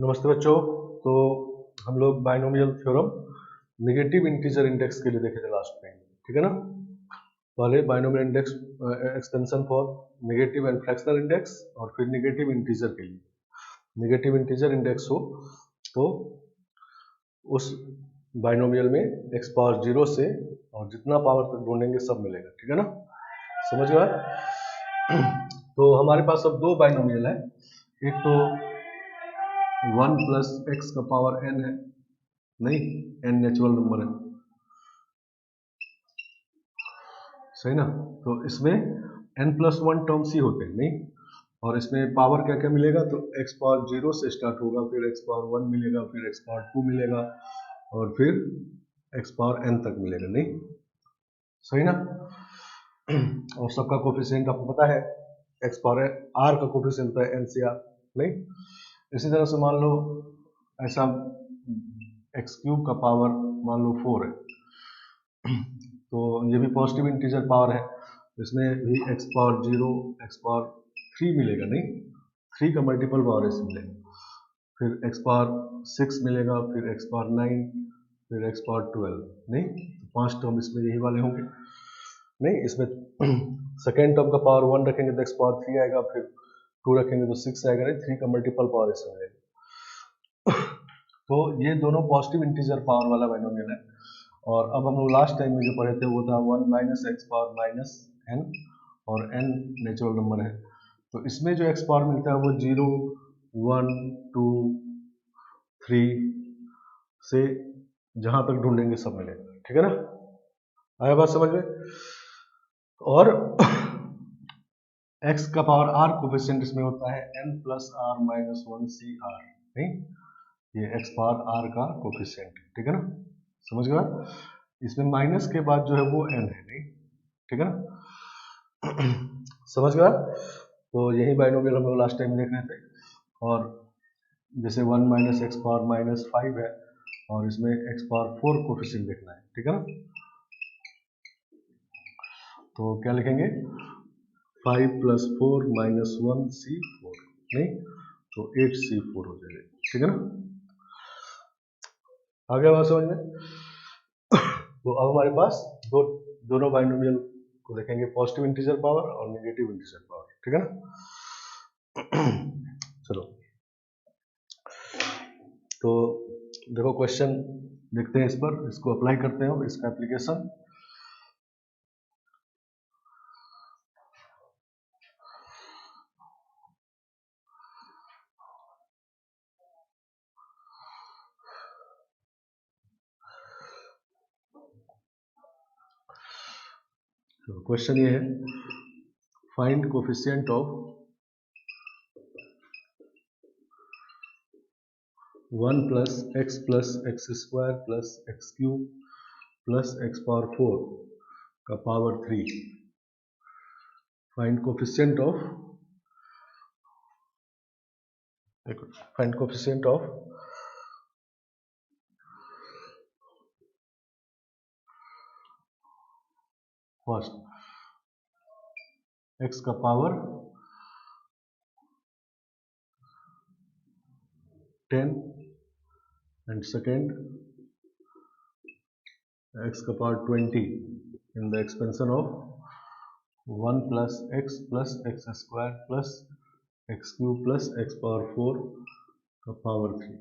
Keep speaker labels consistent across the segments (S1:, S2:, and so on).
S1: नमस्ते बच्चों। तो हम लोग binomial theorem negative integer index के लिए देखे थे लास्ट में, ठीक है ना। पहले binomial index expansion for negative and fractional index और फिर नेगेटिव इंटीजर के लिए। नेगेटिव इंटीजर इंडेक्स हो तो उस बाइनोमियल में एक्स पावर 0 से और जितना पावर तक ढूंढेंगे सब मिलेगा, ठीक है ना। समझ गया। तो हमारे पास अब दो बाइनोमियल है, एक तो 1 प्लस एक्स का पावर n है, नहीं n नेचुरल नंबर है, सही ना। तो इसमें n प्लस 1 टर्म्स ही होते हैं, नहीं। और इसमें पावर क्या क्या मिलेगा, तो x पावर 0 से स्टार्ट होगा, फिर x पावर 1 मिलेगा, फिर x पावर 2 मिलेगा और फिर x पावर n तक मिलेगा, नहीं, सही ना। और सबका कोफिशिएंट आपको पता है, x पावर r का कोफिशिएंट है n से r, नहीं। इसी तरह से मान लो ऐसा एक्स क्यूब का पावर मान लो 4 है, तो ये भी पॉजिटिव इंटीजर पावर है, इसमें भी एक्स पावर 0 एक्स पावर 3 मिलेगा, नहीं, 3 का मल्टीपल पावर इसमें मिलेगा, फिर एक्स पावर 6 मिलेगा, फिर एक्स पावर 9, फिर एक्स पावर 12, नहीं। तो 5 टर्म इसमें यही वाले होंगे, नहीं। इसमें सेकेंड टर्म का पावर 1 रखेंगे तो एक्स पावर 3 आएगा, फिर 2 रखेंगे तो 6 आएगा, नहीं, 3 का मल्टीपल पावर इसमें मिलेगा। तो ये दोनों पॉजिटिव इंटीजर पावर वाला बाइनोमियल है। और अब हम लोग लास्ट टाइम में जो पढ़े थे वो था 1 minus x power minus n, और n नेचुरल नंबर है, तो इसमें जो एक्स पावर मिलता है वो 0 1 2 3 से जहां तक ढूंढेंगे सब मिलेगा, ठीक है ना। आया बात समझ में। और x का पावर r कोफिशिएंट इसमें होता है n plus r minus 1 c r, नहीं, ये x पावर r का कोफिशिएंट, ठीक है ना। समझ गया। इसमें माइनस के बाद जो है वो n है, नहीं, ठीक है ना। समझ गया। तो यही बाइनोमियल हम लोग लास्ट टाइम देख रहे थे। और जैसे 1 माइनस एक्स पावर माइनस 5 है और इसमें x पावर 4 कोफिशिएंट देखना है, ठीक है ना। तो क्या लिखेंगे, 5 प्लस 4 माइनस 1 c4, नहीं, तो 8 c4 हो जाएगा, ठीक है ना। आ गया बात समझ में। तो अब हमारे पास दोनों बाइनोमियल को देखेंगे, पॉजिटिव इंटीजर पावर और नेगेटिव इंटीजर पावर, ठीक है ना। चलो, तो देखो क्वेश्चन देखते हैं, इस पर इसको अप्लाई करते हैं, इसका एप्लीकेशन। तो क्वेश्चन ये है, find coefficient of 1 plus x square plus x cube plus x power 4 का power 3। Find coefficient of first x का पावर 10 and second x का power 20 in the expansion of 1 plus x square plus x cube plus x power 4 का power 3,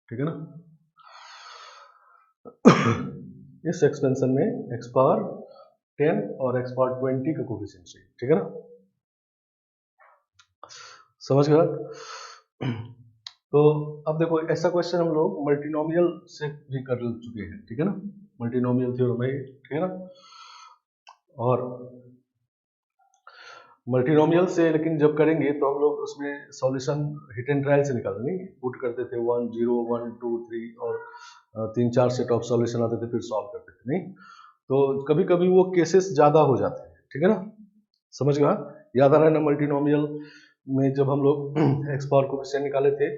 S1: ठीक है ना। इस expansion में x power 10 और x पावर 20 का कोफिशिएंट चाहिए, ठीक है ना। समझ गया। तो अब देखो, ऐसा क्वेश्चन हम लोग मल्टीनोमियल से भी कर चुके हैं, ठीक है ना, मल्टीनोमियल थ्योरम है, ठीक है ना। और मल्टीनोमियल से लेकिन जब करेंगे तो हम लोग उसमें सॉल्यूशन हिट एंड ट्रायल से निकालते, नहीं, पुट करते थे 1 0 1 2 3 और 3-4 सेट ऑफ सॉल्यूशन आते थे, फिर सॉल्व करते थे, नहीं। तो कभी कभी वो केसेस ज्यादा हो जाते हैं, ठीक है ना। समझ गया। याद आ रहा है ना, मल्टीनोमियल में जब हम लोग एक्स पावर कोफिशिएंट निकाले थे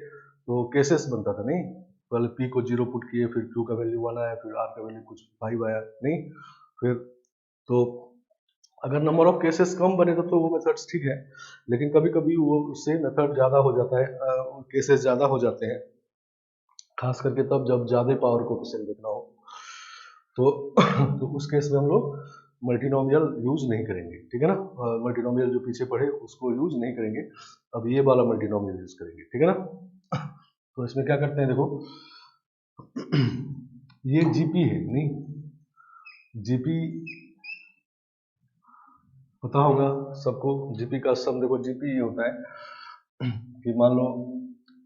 S1: तो केसेस बनता था, नहीं। पहले p को 0 पुट किए, फिर q का वैल्यू 1 आया, फिर r का वैल्यू कुछ 5 आया, नहीं। फिर तो अगर नंबर ऑफ केसेस कम बने तो वो मेथड्स ठीक है, लेकिन कभी कभी वो उससे मेथड ज्यादा हो जाता है, केसेस ज्यादा हो जाते हैं, खास करके तब जब ज़्यादा पावर कोफिशिएंट देखना हो तो उस केस में हम लोग मल्टीनोमियल यूज नहीं करेंगे, ठीक है ना। मल्टीनोमियल जो पीछे पढ़े उसको यूज नहीं करेंगे, अब ये वाला मल्टीनोमियल यूज करेंगे, ठीक है ना। तो इसमें क्या करते हैं, देखो ये जीपी है, नहीं जीपी पता होगा सबको, जीपी का सम देखो, जीपी ये होता है कि मान लो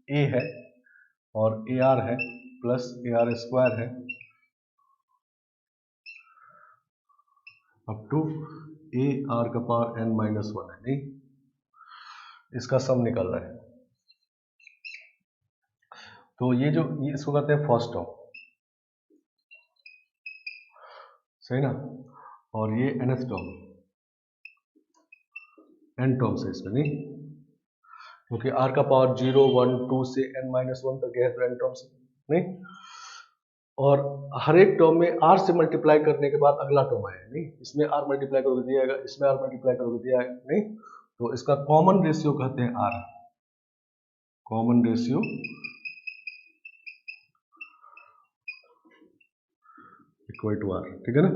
S1: ए है और ए आर है प्लस ए आर स्क्वायर है अप टू ए आर का पावर एन माइनस वन है, नहीं, इसका सम निकल रहा है। तो ये जो इसको कहते हैं फर्स्ट टर्म, सही ना, और ये nth टर्म, n टर्म्स है इसमें, नहीं, क्योंकि r का पावर 0 1 2 से n माइनस वन तक है, तो n टर्म्स, नहीं, और हर एक टर्म में r से मल्टीप्लाई करने के बाद अगला टर्म आएगा, नहीं, इसमें r मल्टीप्लाई करोगे दिया जाएगा, इसमें r मल्टीप्लाई करोगे दिया जाएगा, नहीं, तो इसका कॉमन रेशियो कहते हैं r, common ratio equal to r, ठीक है ना।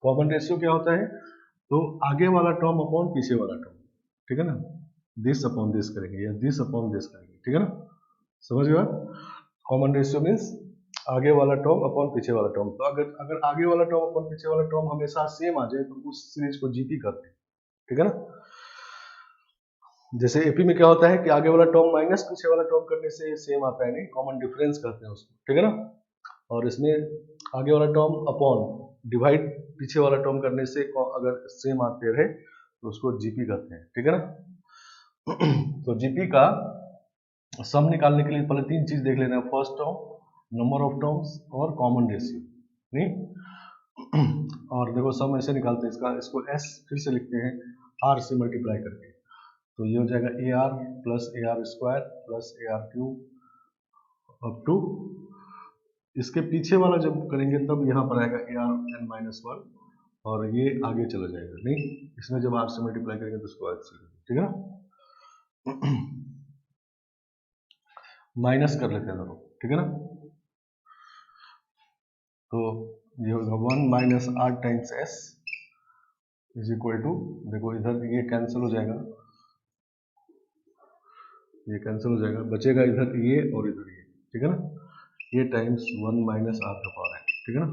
S1: कॉमन रेशियो क्या होता है, तो आगे वाला टर्म अपॉन पीछे वाला टर्म, ठीक है ना, दिस अपॉन दिस करेंगे या दिस अपॉन दिस करेंगे, ठीक है ना, समझ गए। कॉमन रेशियो मीन्स आगे वाला टर्म अपॉन पीछे वाला टर्म। तो अगर आगे वाला टर्म अपॉन पीछे वाला टर्म हमेशा सेम आ जाए तो उस सीरीज को जीपी करते हैं, ठीक है ना। जैसे एपी में क्या होता है कि आगे वाला टर्म माइनस पीछे वाला टर्म करने से सेम आता है, नहीं, कॉमन डिफरेंस करते हैं उसको, ठीक है ना। और इसमें आगे वाला टर्म अपॉन डिवाइड पीछे वाला टर्म करने से अगर सेम आते रहे तो उसको जीपी कहते हैं, ठीक है ना। तो जीपी का सम निकालने के लिए पहले तीन चीज देख लेना है, first term, number of terms और कॉमन रेशियो, नहीं। और देखो सम ऐसे निकालते हैं इसको एस फिर से लिखते हैं आर से मल्टीप्लाई करके, तो ये हो जाएगा a r plus a r square plus a r cube up to, इसके पीछे वाला जब करेंगे तब यहाँ पर आएगा a r n minus one और ये आगे चला जाएगा, नहीं, इसमें जब आर से मल्टीप्लाई करेंगे तो इसको ऐसे, ठीक है ना। माइनस कर लेते हैं दोनों, ठीक है ना। तो ये होगा one minus r times s is equal to, देखो इधर ये कैंसिल हो जाएगा, ये कैंसिल हो जाएगा, बचेगा इधर ये और इधर ये, ठीक है ना, ये टाइम्स वन माइनस आर का पावर एन, ठीक है ना।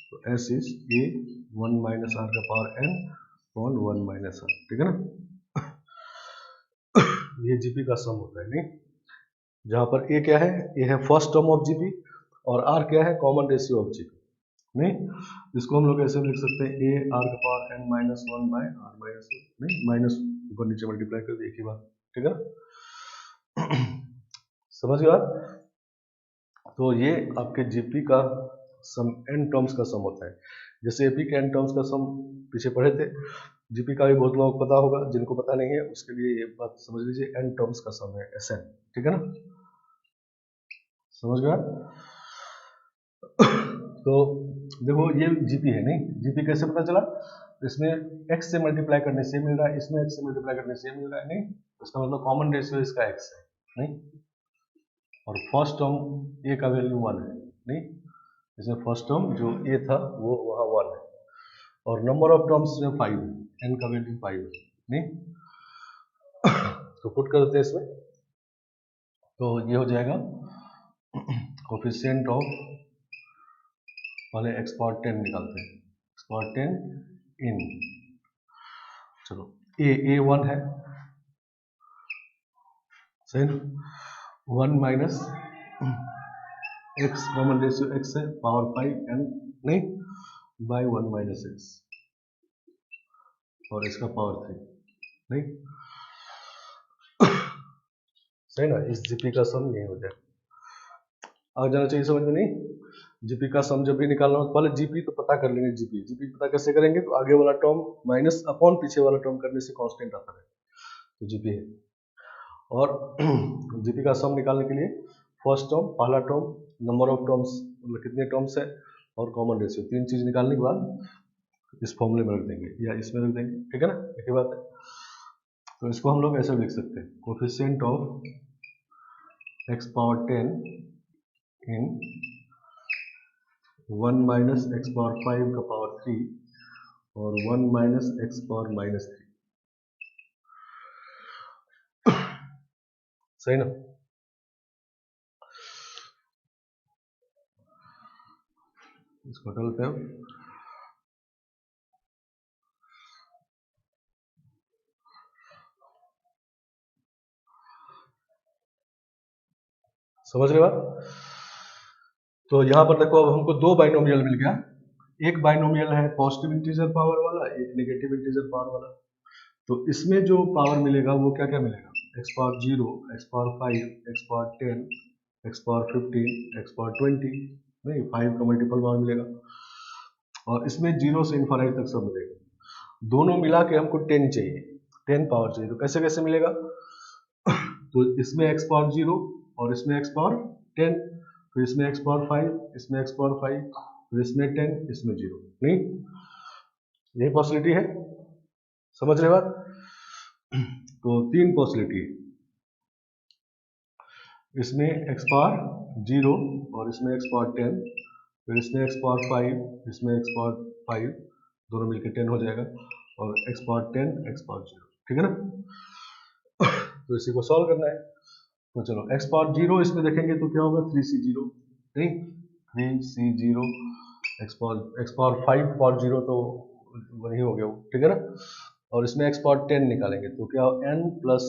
S1: तो S is a one minus R का power N on one minus R, ठीक है ना। ये जीपी का सम होता है, नहीं, जहां पर ए क्या है, ए है फर्स्ट टर्म ऑफ जीपी और आर क्या है, कॉमन रेशियो ऑफ जीपी, नहीं, इसको हम लोग ऐसे लिख सकते हैं ए आर का power n minus one by r minus one, नहीं, माइनस ऊपर नीचे मल्टीप्लाई कर दिए एक ही बात, ठीक है ना। समझ गए आप। तो ये आपके जीपी का सम एन टर्म्स का सम होता है, जैसे एपी के एन टर्म्स का सम पीछे पढ़े थे, जीपी का भी बहुत लोगों को पता होगा, जिनको पता नहीं है उसके लिए ये बात समझ लीजिए, एन टर्म्स का सम है एस एन, ठीक है ना, समझ गया। तो देखो ये जीपी है, नहीं, जीपी कैसे पता चला, इसमें x से मल्टीप्लाई करने से मिल रहा है, इसमें x से मल्टीप्लाई करने से मिल रहा है, नहीं, इसका मतलब कॉमन रेशियो इसका x है, नहीं, और फर्स्ट टर्म a का वैल्यू 1 है, नहीं, इसमें फर्स्ट टर्म जो a था वो वहाँ 1 है, और नंबर ऑफ टर्म्स में 5 है, n का वैल्यू 5 है, नहीं। तो पुट कर देते हैं इसमें, तो ये हो जाएगा कोफिशिएंट ऑफ, पहले x पावर 10 निकालते हैं, x पावर 10 इन, चलो a 1 है, सही ना, 1 minus x, common ratio x है, पावर 5 n, नहीं, बाय 1 माइनस x और इसका पावर 3, नहीं, सही ना, इस जीपी का सम ये हो जाए, आ जाना चाहिए समझ में, नहीं। जीपी का सम जब भी निकालना हो पहले जीपी तो पता कर लेंगे, जीपी पता कैसे करेंगे, तो आगे वाला टर्म माइनस अपॉन पीछे वाला टर्म करने से कांस्टेंट आता है, तो जीपी है। और जीपी का सम निकालने के लिए फर्स्ट टर्म, पहला टर्म, नंबर ऑफ टर्म्स मतलब कितने टर्म्स है और कॉमन रेशियो, तीन चीज निकालने के बाद इस फॉर्मूले में रख देंगे या इसमें रख देंगे, ठीक है ना, एक ही बात है। तो इसको हम लोग ऐसे लिख सकते हैं, coefficient of x power 10 in 1 minus x power 5 का पावर 3 और 1 माइनस एक्स पावर माइनस 3। सही ना? इसको हटा लेते हैं। समझ रहे बात? तो यहां पर देखो अब हमको दो बाइनोमियल मिल गया। एक बाइनोमियल है पॉजिटिव इंटीजर पावर वाला, एक नेगेटिव इंटीजर पावर वाला। तो इसमें जो पावर मिलेगा वो क्या क्या मिलेगा? X power 0, x power 5, x power 10, x power 15, x power 20, नहीं 5 का मल्टीपल पावर मिलेगा। और इसमें 0 से इनफाइनाइट तक सब मिलेगा। दोनों मिला के हमको 10 चाहिए, 10 पावर चाहिए। तो कैसे कैसे मिलेगा? तो इसमें एक्स पावर 0 और इसमें एक्स पावर 10, तो इसमें एक्स पावर 5, इसमें एक्स पावर 5, तो इसमें 10, इसमें 0। नहीं, यही पॉसिबिलिटी है। समझ रहे बात? तो तीन पॉसिबिलिटी है, इसमें एक्स पावर 0 और इसमें एक्स पावर 10, फिर इसमें एक्स पावर 5, इसमें एक्स पावर 5, दोनों मिलकर 10 हो जाएगा, और एक्स पावर 10, एक्स पावर 0। ठीक है ना? तो इसी को सॉल्व करना है। तो चलो एक्स पावर 0 इसमें देखेंगे तो क्या होगा? 3c0, नहीं 3c0, एक्स पावर 5 पावर 0 तो वही हो गया वो। ठीक है ना? और इसमें एक्स पावर 10 निकालेंगे तो क्या n plus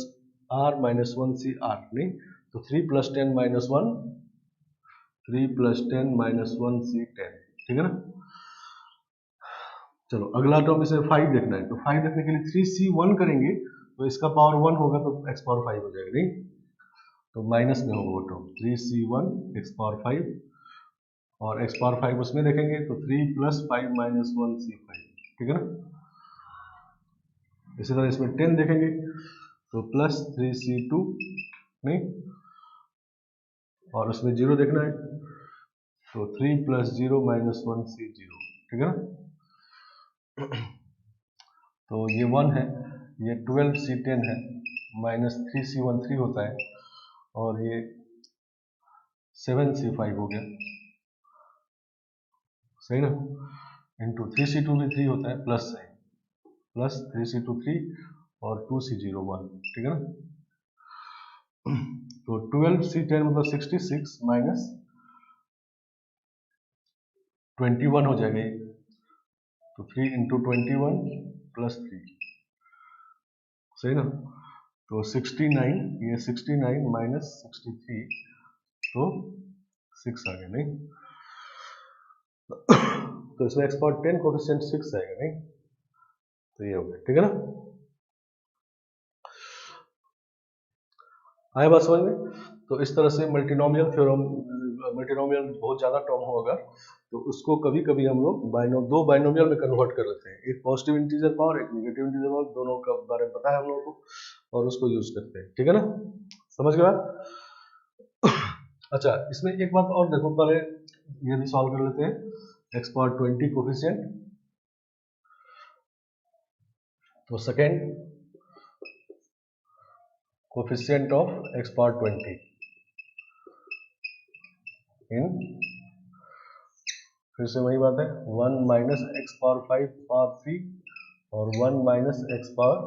S1: r minus 1c r, नहीं तो 3 plus 10 minus 1, 3 plus 10 minus 1c10। ठीक है ना? चलो अगला टर्म इसमें 5 देखना है, तो 5 देखने के लिए 3c1 करेंगे तो इसका पावर 1 होगा तो x पावर 5 हो जाएगा, नहीं तो माइनस में होगा वो टर्म 3c1 x पावर 5, और x पावर 5 उसमें देखेंगे तो 3 प्लस 5 माइनस 1c5। ठीक है ना? इसी तरह इसमें 10 देखेंगे तो प्लस 3c2, नहीं और उसमें 0 देखना है तो 3 प्लस 0 माइनस 1c0। ठीक है ना? तो ये 1 है, ये 12c10 है, माइनस 3c1 3 होता है, और ये 7c5 हो गया। सही ना? इंटू 3c2 भी 3 होता है, प्लस है, प्लस 3c2 3 और 2c0 1। ठीक है ना? तो 12c10 मतलब 66 माइनस 21 हो जाएगा ये, तो 3 इंटू 21 प्लस 3। सही ना? तो 69, ये 69 माइनस 63 तो 6 आ गया, नहीं तो इसमें एक्स पावर 10 कोफिशिएंट 6 आएगा, नहीं तो ये हो गया। ठीक है ना? आए बात समझ में? तो इस तरह से मल्टीनोमियल थ्योरम, मल्टीनोमियल बहुत ज्यादा टर्म होगा तो उसको कभी कभी हम लोग दो बाइनोमियल में कन्वर्ट कर लेते हैं। एक पॉजिटिव इंटीजर पावर, एक नेगेटिव इंटीजर पावर, दोनों का बारे में पता है हम लोगों को और उसको यूज करते हैं। ठीक है ना? समझ गए बात? अच्छा, इसमें एक बात और देखो, पहले ये भी सॉल्व कर लेते हैं। एक्स पावर 20 कोफिशिएंट, तो second coefficient of x power 20 इन, फिर से वही बात है, 1 माइनस एक्स पावर 5 पावर 3 और 1 माइनस एक्स पावर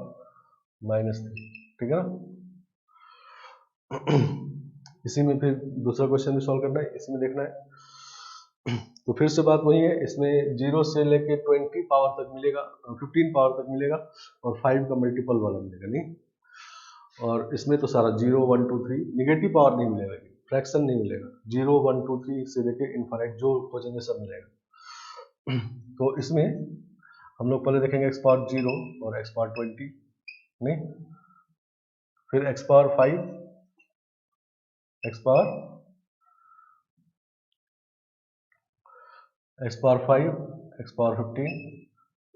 S1: माइनस 3। ठीक है ना? इसी में फिर दूसरा क्वेश्चन भी सॉल्व करना है, इसमें देखना है। तो फिर से बात वही है, इसमें 0 से लेके 20 पावर तक मिलेगा, 15 पावर तक मिलेगा, और 5 का मल्टीपल वाला मिलेगा, नहीं और इसमें तो सारा 0 1 2 3, निगेटिव पावर नहीं मिलेगा, फ्रैक्शन नहीं मिलेगा। 0 1 2 3 से लेके इनफाइनाइट जो खोजेंगे सब मिलेगा। तो इसमें हम लोग पहले देखेंगे एक्स पावर 0 और एक्स पावर 20, नहीं फिर x power 5, x power 5, x power 15,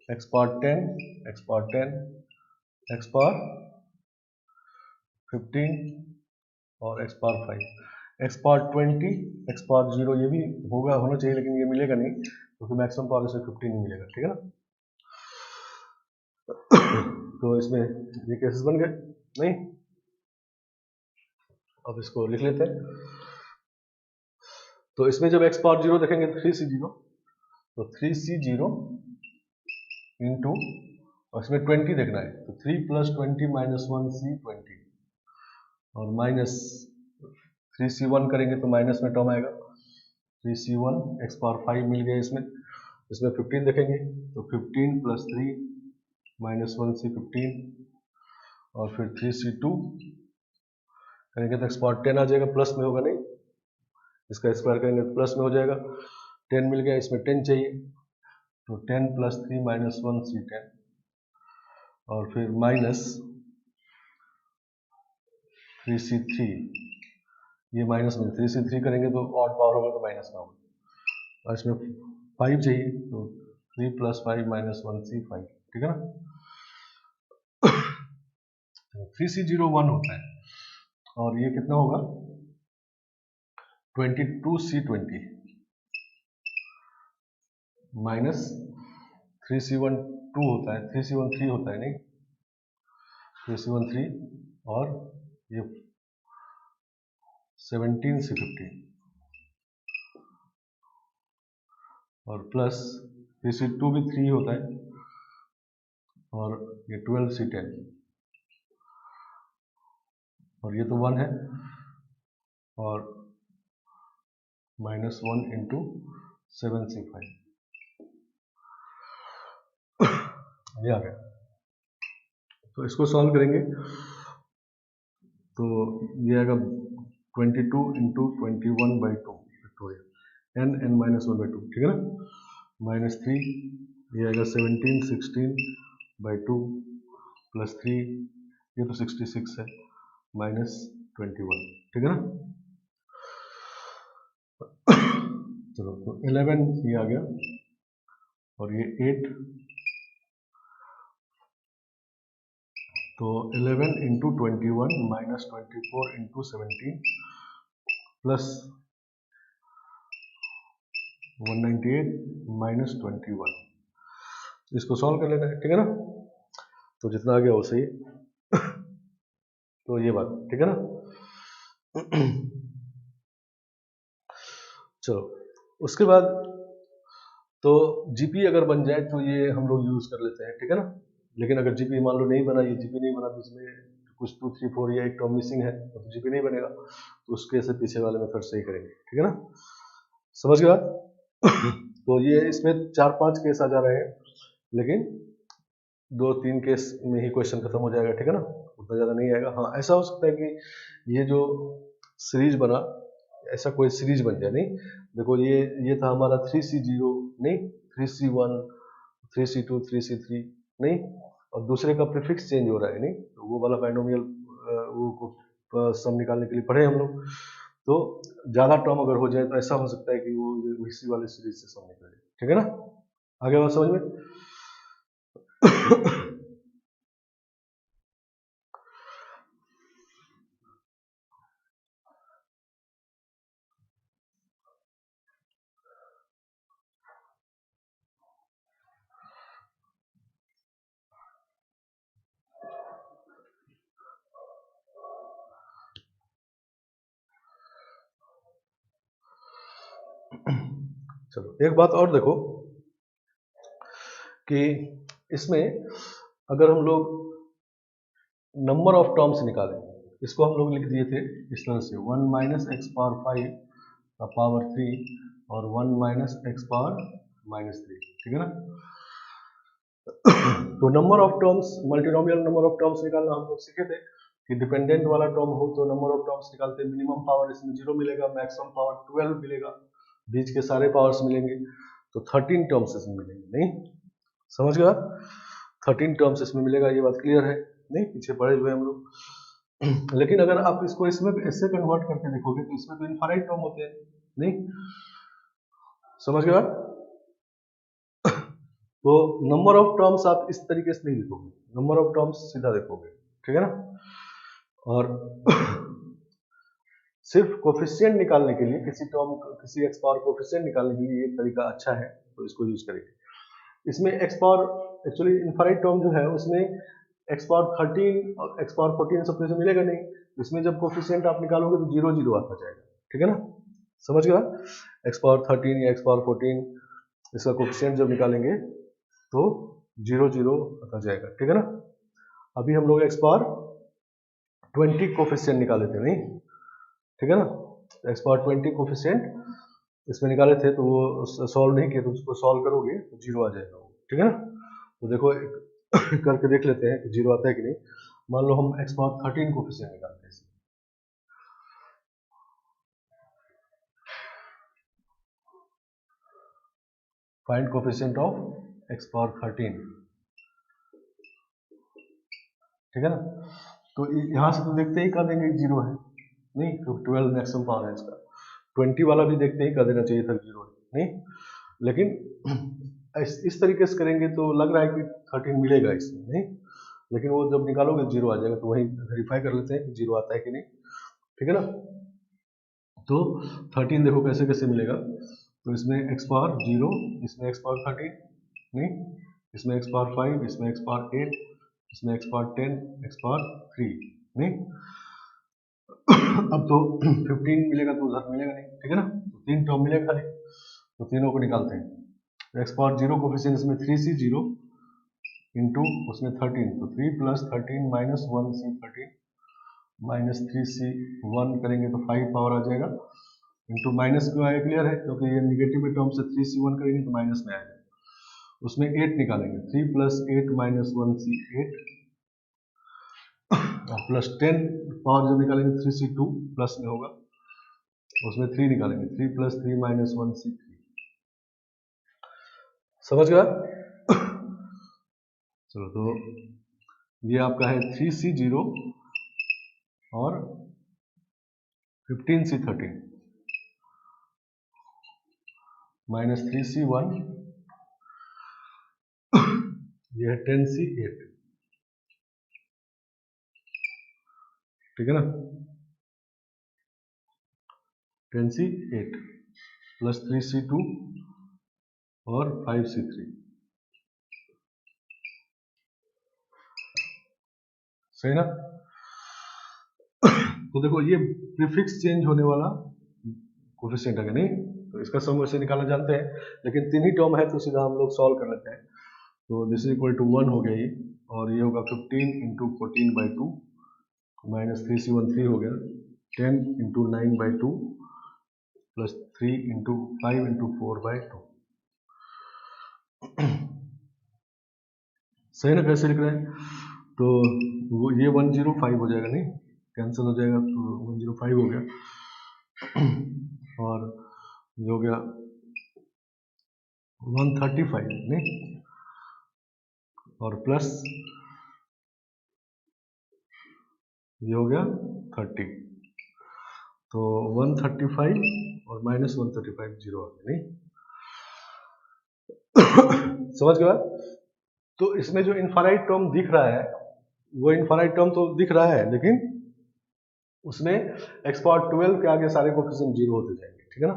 S1: x power 10, x power 10, x power 15 और x power 5, x power 20, x power 0, ये भी होना चाहिए लेकिन ये मिलेगा नहीं क्योंकि मैक्सिमम पावर से 15 नहीं मिलेगा। ठीक है ना? तो इसमें ये केसेस बन गए, नहीं अब इसको लिख लेते हैं। तो इसमें जब x पावर 0 देखेंगे 3c0, तो 3c0 इंटू, और इसमें 20 देखना है, तो 3 + 20 - 1c 20, और माइनस 3c1 करेंगे तो माइनस में टर्म आएगा, 3c1 x पावर 5 मिल गया। इसमें 15 देखेंगे तो 15 + 3 - 1c 15, और फिर 3c2 करेंगे तो x पावर 10 आ जाएगा, प्लस में होगा नहीं, इसका स्क्वायर करेंगे तो प्लस में हो जाएगा, 10 मिल गया, इसमें 10 चाहिए, तो 10 + 3 - 1c 10, और फिर माइनस 3c3, ये माइनस में 3c3 करेंगे तो ऑड पावर होगा तो माइनस में होगा, और इसमें 5 चाहिए, तो 3 + 5 - 1c 5, ठीक है ना। 3c0 1 होता है, और ये कितना होगा 22c 20 माइनस 3c1 2 होता है, 3c1 3 होता है, नहीं 3c1 3, और ये 17c 50, और प्लस 3c2 भी 3 होता है, और ये 12c 10, और ये तो 1 है, और -1 इंटू 7c5, ये आ गया। तो इसको सॉल्व करेंगे तो ये आएगा 22 इंटू 21/2 फैक्टोरियल, n -1/2, ठीक है ना, -3, ये आएगा 17 16/2 प्लस 3, ये तो 66 है, -21, ठीक है ना। चलो तो 11 ये आ गया, और ये 8, तो 11 इंटू 21 -24 इंटू 17 प्लस 198 -21, इसको सॉल्व कर लेना है, ठीक है ना। तो जितना आ गया वो सही तो ये बात, ठीक है ना। चलो उसके बाद तो जीपी अगर बन जाए तो ये हम लोग यूज कर लेते हैं, ठीक है ना। लेकिन अगर जीपी मान लो नहीं बना, ये जीपी नहीं बना, तो इसमें कुछ 2 3 4 या एक टर्म मिसिंग है, तो जीपी नहीं बनेगा, तो उसके से पीछे वाले मेथड से ही करेंगे, ठीक है ना, समझ गया। तो ये इसमें 4-5 केस आ जा रहे हैं, लेकिन 2-3 केस में ही क्वेश्चन खत्म हो जाएगा, ठीक है ना, उतना ज़्यादा नहीं आएगा। हाँ ऐसा हो सकता है कि ये जो सीरीज बना, ऐसा कोई सीरीज बन जाए, नहीं देखो ये था हमारा 3c0, नहीं 3c1 3c2 3c3, नहीं, और दूसरे का प्रीफिक्स चेंज हो रहा है, नहीं, तो वो वाला बाइनोमियल वो सम निकालने के लिए पढ़े हम लोग। तो ज़्यादा टर्म अगर हो जाए तो ऐसा हो सकता है कि वो इसी वाले सीरीज से सम निकले, ठीक है ना, आगे बात समझ में। चलो एक बात और देखो कि इसमें अगर हम लोग नंबर ऑफ टर्म्स निकालें, इसको हम लोग लिख दिए थे इस तरह से 1 - x पावर 5 का पावर 3 और 1 - x पावर -3, ठीक है ना। तो number of terms, multinomial number of terms निकालना हम लोग सीखे थे कि डिपेंडेंट वाला टर्म हो तो नंबर ऑफ टर्म्स निकालते, मिनिमम पावर इसमें 0 मिलेगा, मैक्सिमम पावर 12 मिलेगा, बीच के सारे पावर्स मिलेंगे, तो 13 टर्म्स इसमें मिलेंगे, नहीं समझ गया, 13 टर्म्स इसमें मिलेगा, ये बात क्लियर है, नहीं पीछे पढ़े हुए हम लोग। लेकिन अगर आप इसको इसमें ऐसे कन्वर्ट करके देखोगे तो इसमें तो इनफाइनाइट टर्म होते हैं, नहीं समझ गया। तो नंबर ऑफ टर्म्स आप इस तरीके से नहीं लिखोगे, नंबर ऑफ टर्म्स सीधा देखोगे, ठीक है ना। और सिर्फ कोफिशिएंट निकालने के लिए, किसी टर्म किसी एक्स पावर कोफिशिएंट निकालने के लिए ये तरीका अच्छा है, तो इसको यूज करेंगे। इसमें x power actually infinite term जो है उसमें एक्स पावर 13 और एक्स पावर 14 सब से मिलेगा नहीं, इसमें जब कोफिशिएंट आप निकालोगे तो 0 0 आता जाएगा, ठीक है ना, समझ गया। x पावर 13 या x पावर 14 इसका कोफिशिएंट जब निकालेंगे तो 0 0 आता जाएगा, ठीक है ना। अभी हम लोग x पावर 20 कोफिशिएंट निकाले थे, नहीं, ठीक है ना, x पावर 20 कोफिशिएंट इसमें निकाले थे, तो वो सॉल्व नहीं किए, तो उसको सॉल्व करोगे तो 0 आ जाएगा, ठीक है ना। तो देखो करके देख लेते हैं कि 0 आता है कि नहीं। मान लो हम x पावर 13 कोफिशिएंट निकालते हैं, find coefficient of x power 13, ठीक है ना। तो यहां से तो देखते ही कर देंगे 0 है, नहीं, तो 12 मैक्सिमम पावर है इसका, 20 वाला भी देखते ही कर देना चाहिए था 0 है, नहीं, लेकिन इस तरीके से करेंगे तो लग रहा है कि 13 मिलेगा इसमें, नहीं, लेकिन वो जब निकालोगे 0 आ जाएगा, तो वही वेरीफाई कर लेते हैं कि 0 आता है कि नहीं, ठीक है ना। तो 13 देखो कैसे कैसे मिलेगा, तो इसमें x पावर 0, इसमें x पावर 13, नहीं, इसमें x पावर 5, इसमें x पावर 8, इसमें x पावर 10, x पावर 3, नहीं। अब तो 15 मिलेगा तो उधर मिलेगा नहीं, ठीक है ना, तो 3 टर्म मिलेगा खाली, तो तीनों को निकालते हैं। x पावर 0 कोफिशिएंट इसमें 3c0 इंटू उसमें 13, तो 3 plus 13 minus 1c13 minus 3c1 करेंगे तो 5 पावर आ जाएगा, इंटू माइनस क्यों आया, क्लियर है, क्योंकि ये निगेटिव में टर्म से 3c1 करेंगे तो माइनस में आएगा, उसमें 8 निकालेंगे, 3 प्लस 8 माइनस 1c8 और प्लस 10 पावर जब निकालेंगे 3c2 प्लस में होगा, उसमें 3 निकालेंगे, 3 प्लस 3 माइनस 1c3, समझ गया। चलो, तो ये आपका है 3c0 और 15c13 माइनस 3c1, ये है 10c8, ठीक है ना, 10c8 प्लस 3c2 और 5c3, सही ना। तो देखो ये प्रीफिक्स चेंज होने वाला कोफिशिएंट है, नहीं, तो इसका सम वैसे निकालना जानते हैं, लेकिन 3 ही टर्म है तो सीधा हम लोग सॉल्व कर लेते हैं। तो दिस इज इक्वल टू 1 हो गया ये, और ये होगा 15 इंटू 14/2 माइनस 3c1 3 हो गया, 10 इंटू 9/2 प्लस 3 इंटू 5 इंटू 4/2, सही ना, कैसे लिख रहे हैं, तो वो ये 105 हो जाएगा, नहीं, कैंसिल हो जाएगा, तो 105 हो गया, और ये हो गया 135, नहीं, और प्लस ये हो गया 30, तो 135 और माइनस 135 0 आ गया, नहीं, समझ गया। तो इसमें जो इनफाइनाइट टर्म दिख रहा है वो इनफाइनाइट टर्म तो दिख रहा है, लेकिन उसमें x पावर 12 के आगे सारे कोफिशिएंट 0 होते जाएंगे, ठीक है ना।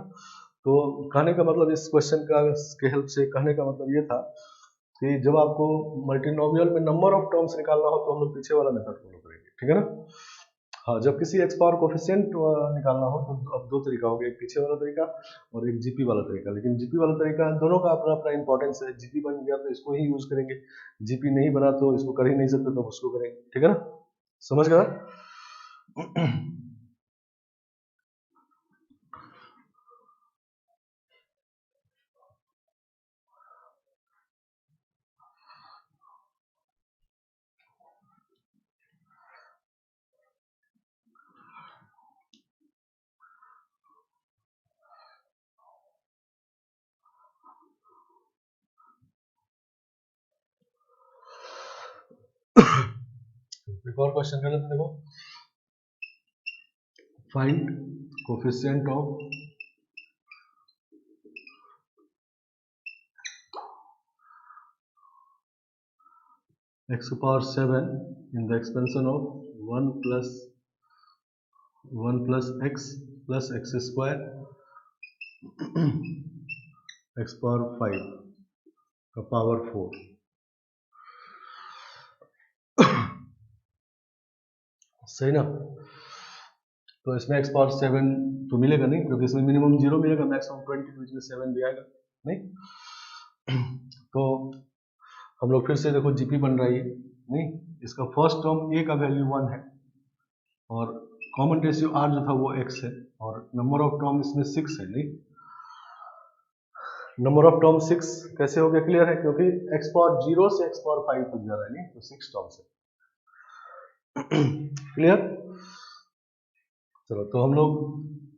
S1: तो कहने का मतलब इस क्वेश्चन का के हेल्प से कहने का मतलब ये था कि जब आपको मल्टीनोमियल में नंबर ऑफ टर्म्स निकालना हो तो हम लोग पीछे वाला मेथड फॉलो करेंगे, ठीक है ना। हाँ, जब किसी x पावर कोफिशिएंट निकालना हो तो अब दो तरीका हो गया, एक पीछे वाला तरीका और एक जीपी वाला तरीका, लेकिन जीपी वाला तरीका दोनों का अपना अपना इंपॉर्टेंस है, जीपी बन गया तो इसको ही यूज करेंगे, जीपी नहीं बना तो इसको कर ही नहीं सकते तो उसको करेंगे, ठीक है ना, समझ गया। एक और क्वेश्चन कर लेते, देखो, find coefficient of x power 7 in the expansion of 1 plus x square x power 5 का पावर 4, सही ना। तो इसमें x पावर 7 तो मिलेगा नहीं, क्योंकि इसमें मिनिमम 0 मिलेगा, मैक्सिमम 20, तो इसमें 7 भी आएगा नहीं। तो हम लोग फिर से देखो जीपी बन रहा है ये नहीं, इसका फर्स्ट टर्म a का वैल्यू 1 है और कॉमन रेशियो r जो था वो x है और नंबर ऑफ टर्म इसमें 6 है नहीं। नंबर ऑफ टर्म 6 कैसे हो गया, क्लियर है, क्योंकि x पावर 0 से x पावर 5 तक जा रहा है नहीं, तो 6 टर्म्स है। क्लियर। चलो तो हम लोग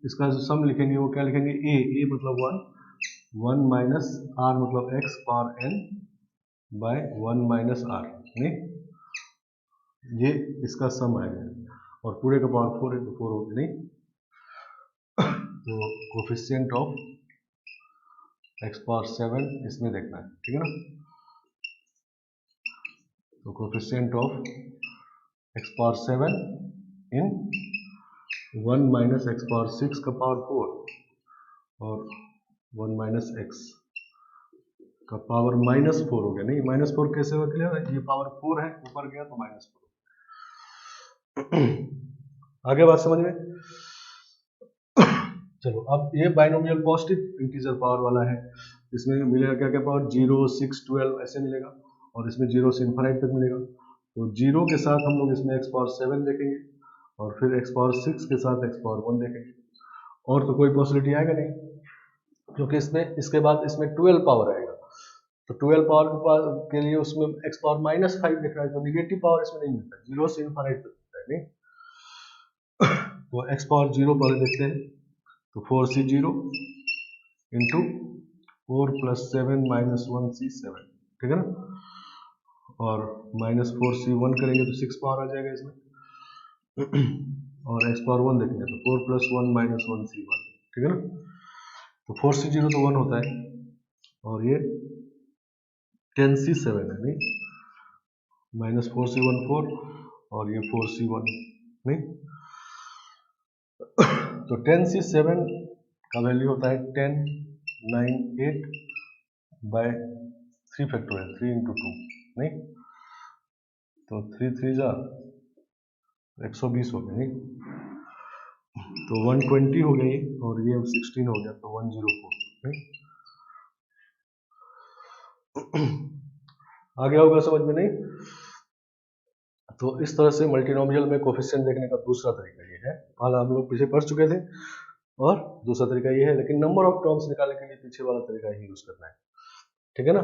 S1: इसका जो सम लिखेंगे वो क्या लिखेंगे, a मतलब 1 माइनस r मतलब x power n by 1 minus r नहीं, ये इसका सम आएगा और पूरे का पावर 4 है तो 4 हो गया नहीं। तो कोफिशिएंट ऑफ x पावर 7 इसमें देखना है, ठीक है ना। तो coefficient of x power 7 in 1 minus x power 6 का पावर 4 और 1 माइनस x का पावर -4 हो गया नहीं। -4 कैसे हुआ, क्लियर है, ये पावर 4 है, ऊपर गया तो -4। आगे बात समझ में। चलो अब ये बाइनोमियल पॉजिटिव इंटीजर पावर वाला है, इसमें मिलेगा क्या क्या पावर, 0, 6, 12 ऐसे मिलेगा और इसमें 0 से इनफाइनाइट तक मिलेगा। तो 0 के साथ हम लोग इसमें x पावर 7 देखेंगे और फिर x पावर 6 के साथ x पावर 1 देखेंगे, और तो कोई पॉसिबिलिटी आएगा नहीं, क्योंकि इसमें इसके बाद इसमें 12 पावर आएगा। तो 12 पावर के लिए उसमें x पावर -5 दिख रहा है, तो निगेटिव पावर इसमें नहीं मिलता, 0 से इनफाइनाइट तक मिलता है नहीं। तो x पावर 0 पहले देखते हैं, तो 4c 0 इंटू 4 + 7 - 1c 7, ठीक है ना, और -4c 1 करेंगे तो 6 पावर आ जाएगा इसमें। और x पावर 1 देखेंगे तो 4 + 1 - 1c 1, ठीक है ना। तो 4c 0 तो 1 होता है और ये 10c 7 है नहीं, -4c 1 4 और ये 4c 1 नहीं। तो 10c 7 का वैल्यू होता है 10 9 8 बाय 3 फैक्टोरियल 3 × 2 नहीं, तो 3 3 जा 120 हो गया नहीं, तो 120 हो गई और ये 16 हो गया तो 104 नहीं। आ गया होगा समझ में नहीं। तो इस तरह से मल्टीनोमियल में कोफिशिएंट देखने का दूसरा तरीका ये है, पहला हम लोग पीछे पढ़ चुके थे, और दूसरा तरीका ये है, लेकिन नंबर ऑफ टर्म्स निकालने के लिए पीछे वाला तरीका ही यूज करना है, ठीक है ना।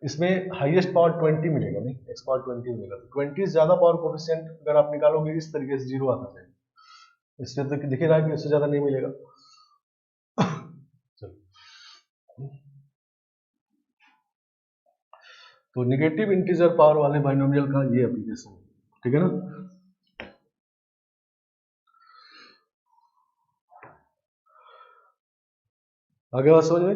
S1: इसमें हाईएस्ट पावर 20 मिलेगा नहीं, x पावर 20 मिलेगा, तो 20 ज्यादा पावर कोफिशिएंट अगर आप निकालोगे इस तरीके से 0 आता है, इससे तो दिख रहा है कि इससे ज्यादा नहीं मिलेगा। चलो तो निगेटिव इंटीजर पावर वाले बाइनोमियल का ये एप्लीकेशन है, ठीक है ना। आगे बात समझ में।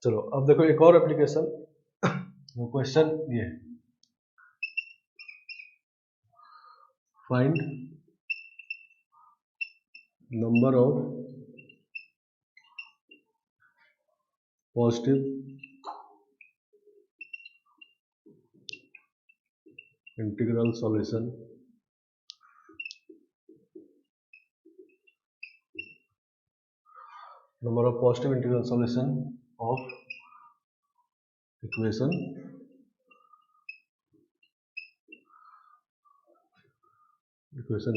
S1: चलो अब देखो एक और एप्लीकेशन, वो क्वेश्चन ये है, find number of positive integral solution number of positive integral solution of equation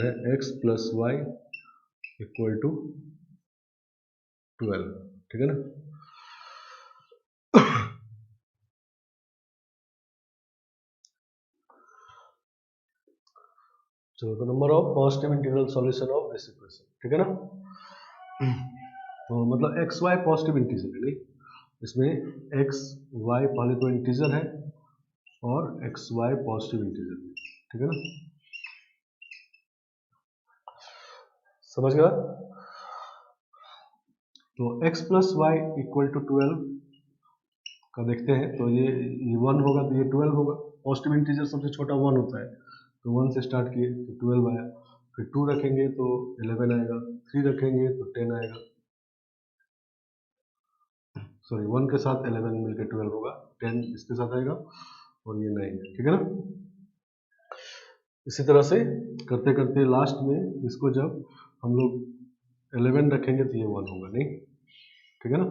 S1: है x + y = 12, ठीक है ना। चलो तो number of positive integral solution of this equation, ठीक है ना। तो मतलब एक्स वाई पॉजिटिव इंटीजर है नहीं, इसमें एक्स वाई पहले तो इंटीजर है और एक्स वाई पॉजिटिव इंटीजर है, ठीक है ना, समझ गया। तो x + y = 12 का देखते हैं, तो ये 1 होगा तो ये 12 होगा, पॉजिटिव इंटीजर सबसे छोटा 1 होता है, तो 1 से स्टार्ट किए तो 12 आया, फिर 2 रखेंगे तो 11 आएगा, 3 रखेंगे तो 10 आएगा, सॉरी 1 के साथ 11 मिलकर 12 होगा, 10 इसके साथ आएगा और ये 9 है, ठीक है ना। इसी तरह से करते करते लास्ट में इसको जब हम लोग 11 रखेंगे तो ये 1 होगा, नहीं, ठीक है ना।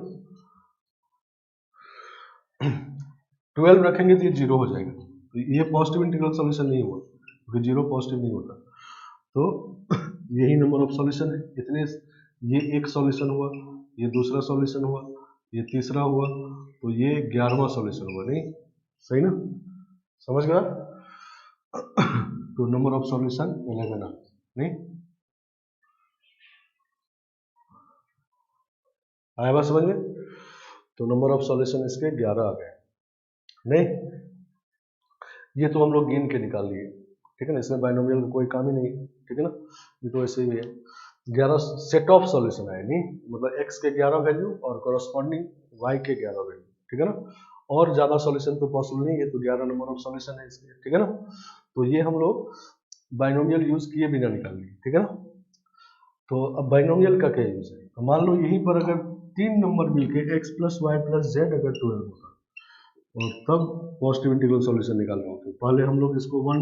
S1: 12 रखेंगे तो ये 0 हो जाएगा, तो ये पॉजिटिव इंटीग्रल सॉल्यूशन नहीं हुआ क्योंकि 0 पॉजिटिव नहीं होता। तो यही नंबर ऑफ सॉल्यूशन है इतने, ये एक सॉल्यूशन हुआ, ये दूसरा सॉल्यूशन हुआ, ये तीसरा हुआ, तो ये 11वां सॉल्यूशन हुआ, नहीं, सही ना, समझ गया। तो नंबर ऑफ सॉल्यूशन 11 आ, नहीं आया बात समझ में। तो नंबर ऑफ सॉल्यूशन इसके 11 आ गए, नहीं, ये तो हम लोग गिन के निकाल लिए, ठीक है ना, इसमें बाइनोमियल का कोई काम ही नहीं, ठीक है ना, ये तो ऐसे ही है। 11 सेट ऑफ सॉल्यूशन है, नहीं, मतलब x के 11 वैल्यू और कॉरस्पॉन्डिंग y के 11 वैल्यू, ठीक है ना, और ज्यादा सॉल्यूशन तो पॉसिबल नहीं है, तो 11 नंबर ऑफ सॉल्यूशन है इसके, ठीक है ना। तो ये हम लोग बाइनोमियल यूज किए बिना निकाल लिए, ठीक है ना। तो अब बाइनोमियल का क्या यूज है, तो मान लो यहीं पर अगर 3 नंबर मिलके x plus y plus z अगर 12 होता और तब पॉजिटिव इंटीग्रल सॉल्यूशन निकालना होता, पहले हम लोग इसको 1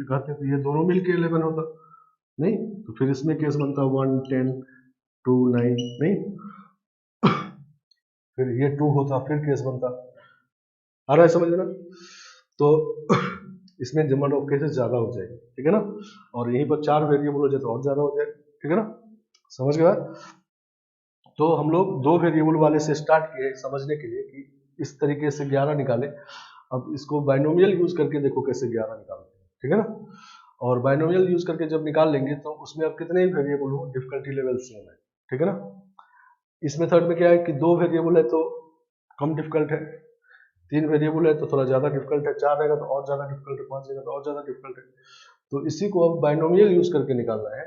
S1: कहते तो ये दोनों मिलके 11 होता, नहीं, तो फिर इसमें केस बनता 1 10 2 9, नहीं, फिर ये 2 होता, फिर केस बनता, आ रहा है समझ में ना। तो इसमें नंबर ऑफ केसेस ज्यादा हो जाएगा, ठीक है ना, और यहीं पर 4 वेरिएबल हो जाए तो और ज्यादा हो जाए, ठीक है ना, समझ गया। तो हम लोग 2 वेरिएबल वाले से स्टार्ट किए समझने के लिए कि इस तरीके से 11 निकाले। अब इसको बाइनोमियल यूज करके देखो कैसे 11 निकालते हैं, ठीक है ना। और बाइनोमियल यूज करके जब निकाल लेंगे तो उसमें अब कितने ही वेरिएबल हो डिफिकल्टी लेवल सेम है, ठीक है ना। इस मेथड में क्या है कि 2 वेरिएबल है तो कम डिफिकल्ट है, 3 वेरिएबल है तो थोड़ा ज्यादा डिफिकल्ट है, 4 रहेगा तो और ज्यादा डिफिकल्ट है, 5 रहेगा तो और ज्यादा डिफिकल्ट है। तो इसी को अब बाइनोमियल यूज करके निकालना है,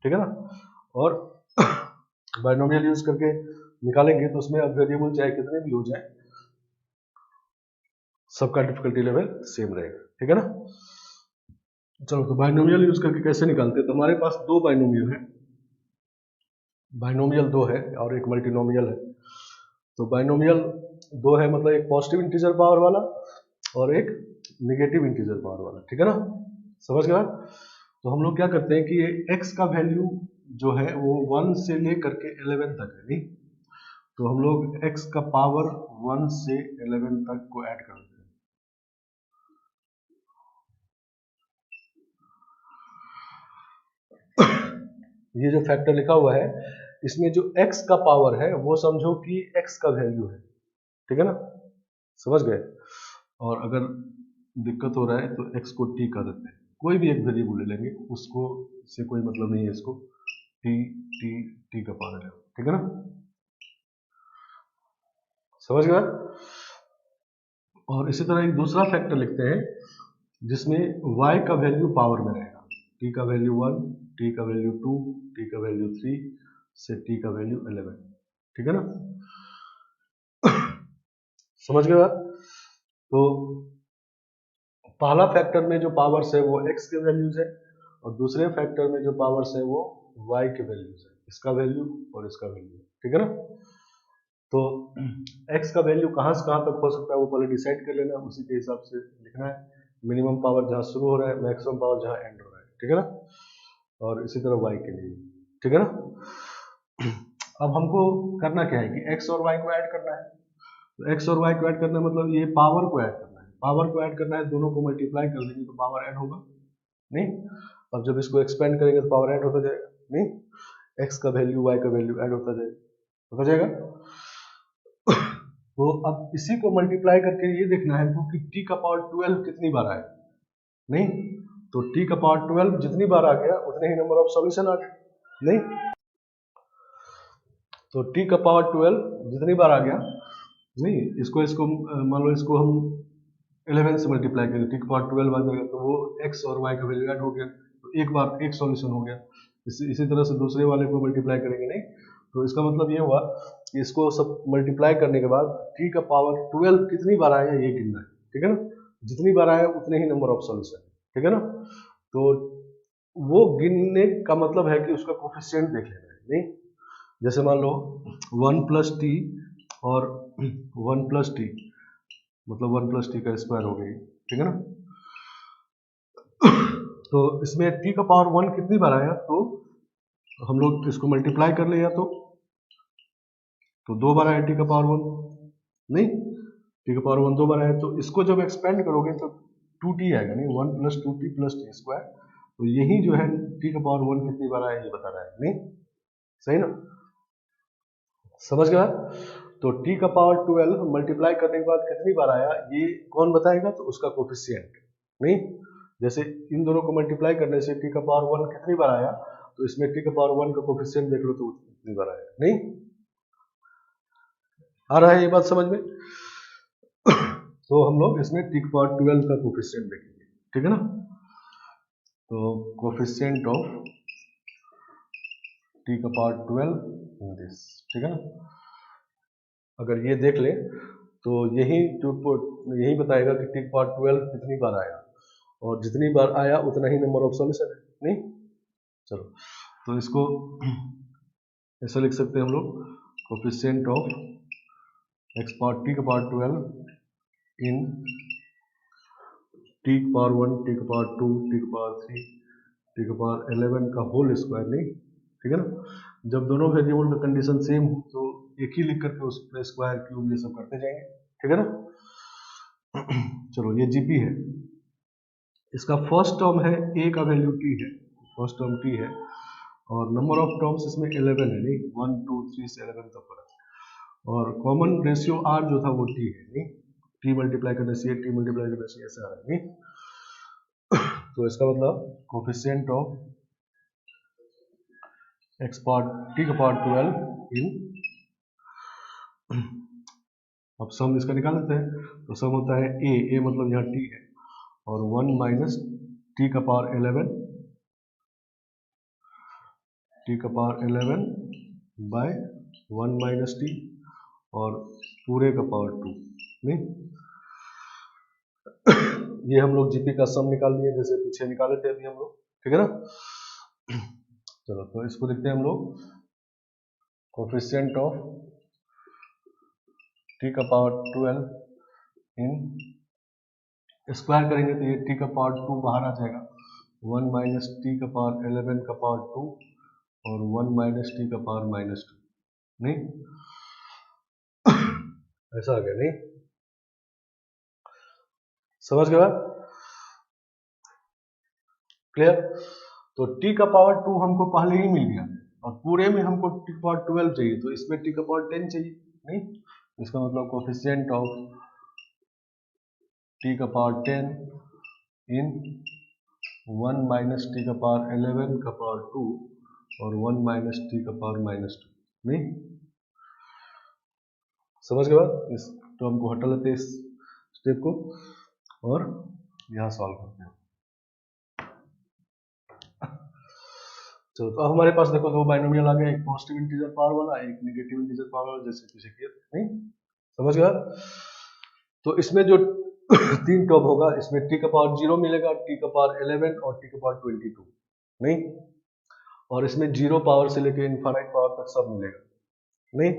S1: ठीक है ना। और बाइनोमियल यूज करके निकालेंगे तो उसमें अब वेरिएबल चाहे कितने भी हो जाए सबका डिफिकल्टी लेवल सेम रहेगा, ठीक है ना। चलो तो बाइनोमियल यूज करके कैसे निकालते हैं, तो हमारे पास 2 बाइनोमियल है, बाइनोमियल 2 है और एक मल्टीनोमियल है। तो बाइनोमियल 2 है मतलब एक पॉजिटिव इंटीजर पावर वाला और एक नेगेटिव इंटीजर पावर वाला, ठीक है ना, समझ गया। तो हम लोग क्या करते हैं कि ये x का वैल्यू जो है वो 1 से लेकर के 11 तक है, नहीं, तो हम लोग x का पावर 1 से 11 तक को ऐड करते हैं। ये जो फैक्टर लिखा हुआ है इसमें जो x का पावर है वो समझो कि x का वैल्यू है, ठीक है ना, समझ गए। और अगर दिक्कत हो रहा है तो x को t कर देते हैं, कोई भी एक वेरिएबल ले लेंगे, उसको से कोई मतलब नहीं है, इसको t का पावर है, ठीक है ना, समझ गए। और इसी तरह एक दूसरा फैक्टर लिखते हैं जिसमें y का वैल्यू पावर में रहेगा, t का वैल्यू 1, t का वैल्यू 2, t का वैल्यू 3 से t का वैल्यू 11, ठीक है ना, समझ गए बात। तो पहला फैक्टर में जो पावर्स है वो x के वैल्यूज है और दूसरे फैक्टर में जो पावर्स है वो y के वैल्यूज है, इसका वैल्यू और इसका वैल्यू, ठीक है ना। तो x का वैल्यू कहाँ से कहाँ तक हो सकता है वो पहले डिसाइड कर लेना, उसी के हिसाब से लिखना है, मिनिमम पावर जहाँ शुरू हो रहा है, मैक्सिमम पावर जहाँ एंड हो रहा है, ठीक है ना, और इसी तरह y के लिए, ठीक है ना। अब हमको करना क्या है कि x और y को ऐड करना है, तो x और y को ऐड करना मतलब ये पावर को ऐड करना है, पावर को ऐड करना है, दोनों को मल्टीप्लाई कर देंगे तो पावर ऐड होगा, नहीं, अब जब इसको एक्सपेंड करेंगे तो पावर ऐड होता जाएगा, नहीं, x का वैल्यू y का वैल्यू ऐड होता जाएगा। तो अब इसी को मल्टीप्लाई करके ये देखना है कि t का पावर 12 कितनी बार आए, नहीं, तो t का पावर 12 जितनी बार आ गया उतने ही नंबर ऑफ सॉल्यूशन आ गए, नहीं, तो t का पावर 12 जितनी बार आ गया, नहीं, इसको मान लो इसको हम 11 से मल्टीप्लाई करें, t का पावर 12 आ जाएगा तो वो x और y का वैल्यू ऐड हो गया, तो एक बार एक सॉल्यूशन हो गया। इसी तरह से दूसरे वाले को मल्टीप्लाई करेंगे, नहीं, तो इसका मतलब ये हुआ कि इसको सब मल्टीप्लाई करने के बाद t का पावर 12 कितनी बार आया ये गिनना है, ठीक है ना, जितनी बार आया उतने ही नंबर ऑफ सॉल्यूशन, ठीक है ना। तो वो गिनने का मतलब है कि उसका कोफिशिएंट देख लेना है, नहीं, जैसे मान लो 1 प्लस टी और 1 प्लस टी मतलब 1 प्लस टी का स्क्वायर हो गई, ठीक है ना। तो इसमें t का पावर 1 कितनी बार आया, तो हम लोग इसको मल्टीप्लाई कर लिया तो 2 बार आया t का पावर 1, नहीं t का पावर 1 2 बार आया, तो इसको जब एक्सपेंड करोगे तो 2t आएगा, नहीं 1 + 2t + t स्क्वायर, तो यही जो है t का पावर 1 कितनी बार आया ये बता रहा है, नहीं सही ना, समझ गया। तो t का पावर 12 मल्टीप्लाई करने के बाद कितनी बार आया ये कौन बताएगा, तो उसका कोफिशिएंट, नहीं जैसे इन दोनों को मल्टीप्लाई करने से t का पावर 1 कितनी बार आया, तो इसमें t का पावर 1 का कोफिशिएंट देख लो तो कितनी बार आया, नहीं आ रहा है ये बात समझ में। तो हम लोग इसमें t का पावर 12 का कोफिशिएंट देखेंगे, ठीक है ना। तो कोफिशिएंट ऑफ t का पावर 12 इन दिस, ठीक है ना। अगर ये देख ले तो यही बताएगा कि t का पावर 12 कितनी बार आया, और जितनी बार आया उतना ही नंबर ऑफ सॉल्यूशन है, नहीं। चलो तो इसको ऐसा लिख सकते हैं हम लोग, coefficient of x power t का पावर 12 इन t का पावर 1, t का पावर 2, t का पावर 3, t का पावर 11 का होल स्क्वायर, नहीं ठीक है ना। जब दोनों वेरिएबल का कंडीशन सेम हो तो एक ही लिख करके उस पर स्क्वायर क्यूब ये सब करते जाएंगे, ठीक है ना। चलो ये जीपी है, इसका फर्स्ट टर्म है a का वैल्यू t है, फर्स्ट टर्म t है, और नंबर ऑफ टर्म्स इसमें 11 है, नहीं 1 2 3 से 11 तक पर, और कॉमन रेशियो r जो था वो t है, नहीं t मल्टीप्लाई करने से t मल्टीप्लाई करने से ऐसा आ रहा है, नहीं। तो इसका मतलब coefficient of x power t का पावर 12 इन, अब सम इसका निकाल लेते हैं, तो सम होता है a मतलब यहाँ t है, और 1 माइनस t का पावर 11, t का पावर 11 बाय 1 माइनस t, और पूरे का पावर 2, नहीं। ये हम लोग जीपी का सम निकाल लिए जैसे पीछे निकाले थे अभी हम लोग, ठीक है ना। चलो तो इसको देखते हैं हम लोग, कोफिशिएंट ऑफ t का पावर 12 इन, स्क्वायर करेंगे तो ये t का पावर 2 बाहर आ जाएगा, 1 माइनस t का पावर 11 का पावर 2, और 1 माइनस t का पावर -2, नहीं ऐसा आ गया, नहीं समझ गया, क्लियर। तो t का पावर 2 हमको पहले ही मिल गया, और पूरे में हमको t का पावर 12 चाहिए, तो इसमें t का पावर 10 चाहिए, नहीं इसका मतलब कोफिशिएंट ऑफ t का पावर 10 इन 1 माइनस t का पावर 11 का पावर 2, और 1 माइनस t का पावर -2, नहीं समझ गए बात। इस टर्म को हटा लेते हैं, इस स्टेप को, और यहाँ सॉल्व करते हैं। चलो तो अब हमारे पास देखो दो बाइनोमियल आ गए, एक पॉजिटिव इंटीजर पावर वाला, एक नेगेटिव इंटीजर पावर वाला, जैसे पीछे किया, नहीं समझ गया। तो इसमें जो तीन टर्म होगा, इसमें t का पावर 0 मिलेगा, t का पावर 11 और t का पावर 22, नहीं, और इसमें 0 पावर से लेकर इनफाइनाइट पावर तक सब मिलेगा, नहीं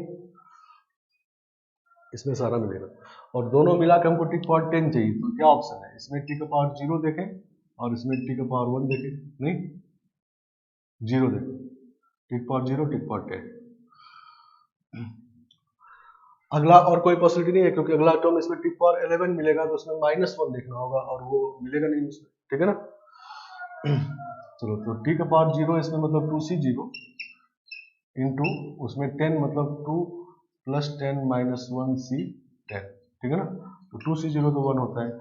S1: इसमें सारा मिलेगा, और दोनों मिला के हमको t का पावर 10 चाहिए, तो क्या ऑप्शन है, इसमें t का पावर 0 देखें और इसमें t का पावर 1 देखें, नहीं 0 देखें, t का पावर 0, t का पावर 10। अगला और कोई पॉसिबिलिटी नहीं है, क्योंकि अगला टर्म इसमें t पावर 11 मिलेगा, तो उसमें -1 देखना होगा, और वो मिलेगा नहीं उसमें, ठीक है ना। चलो तो t का पावर 0 इसमें मतलब 2c0 इंटू उसमें 10 मतलब 2 + 10 - 1c10, ठीक है ना। तो 2c0 तो 1 होता है,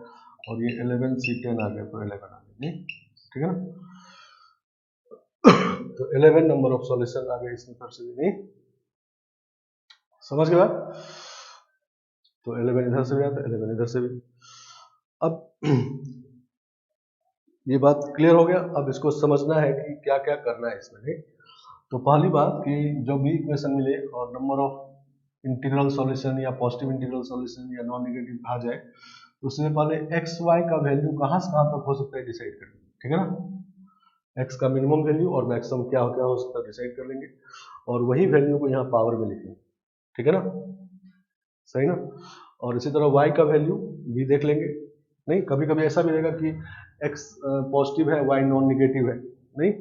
S1: और ये 11c10 आ गया, तो 11 आ गया, नहीं ठीक है ना। तो 11 नंबर ऑफ सॉल्यूशन आ गए इसमें तरफ से भी, नहीं समझ गए बात। तो 11 इधर से भी आता है, 11 इधर से भी। अब ये बात क्लियर हो गया, अब इसको समझना है कि क्या क्या करना है इसमें, नहीं। तो पहली बात कि जब भी इक्वेशन मिले और नंबर ऑफ इंटीग्रल सॉल्यूशन या पॉजिटिव इंटीग्रल सॉल्यूशन या नॉन नेगेटिव कहा जाए, तो उससे पहले एक्स वाई का वैल्यू कहाँ से कहाँ तक हो सकता है डिसाइड कर लेंगे, ठीक है ना। एक्स का मिनिमम वैल्यू और मैक्सिमम क्या हो सकता है डिसाइड कर लेंगे, और वही वैल्यू को यहाँ पावर में लिखेंगे, ठीक है ना, सही ना। और इसी तरह y का वैल्यू भी देख लेंगे, नहीं कभी कभी ऐसा भी रहेगा कि x पॉजिटिव है, y नॉन निगेटिव है, नहीं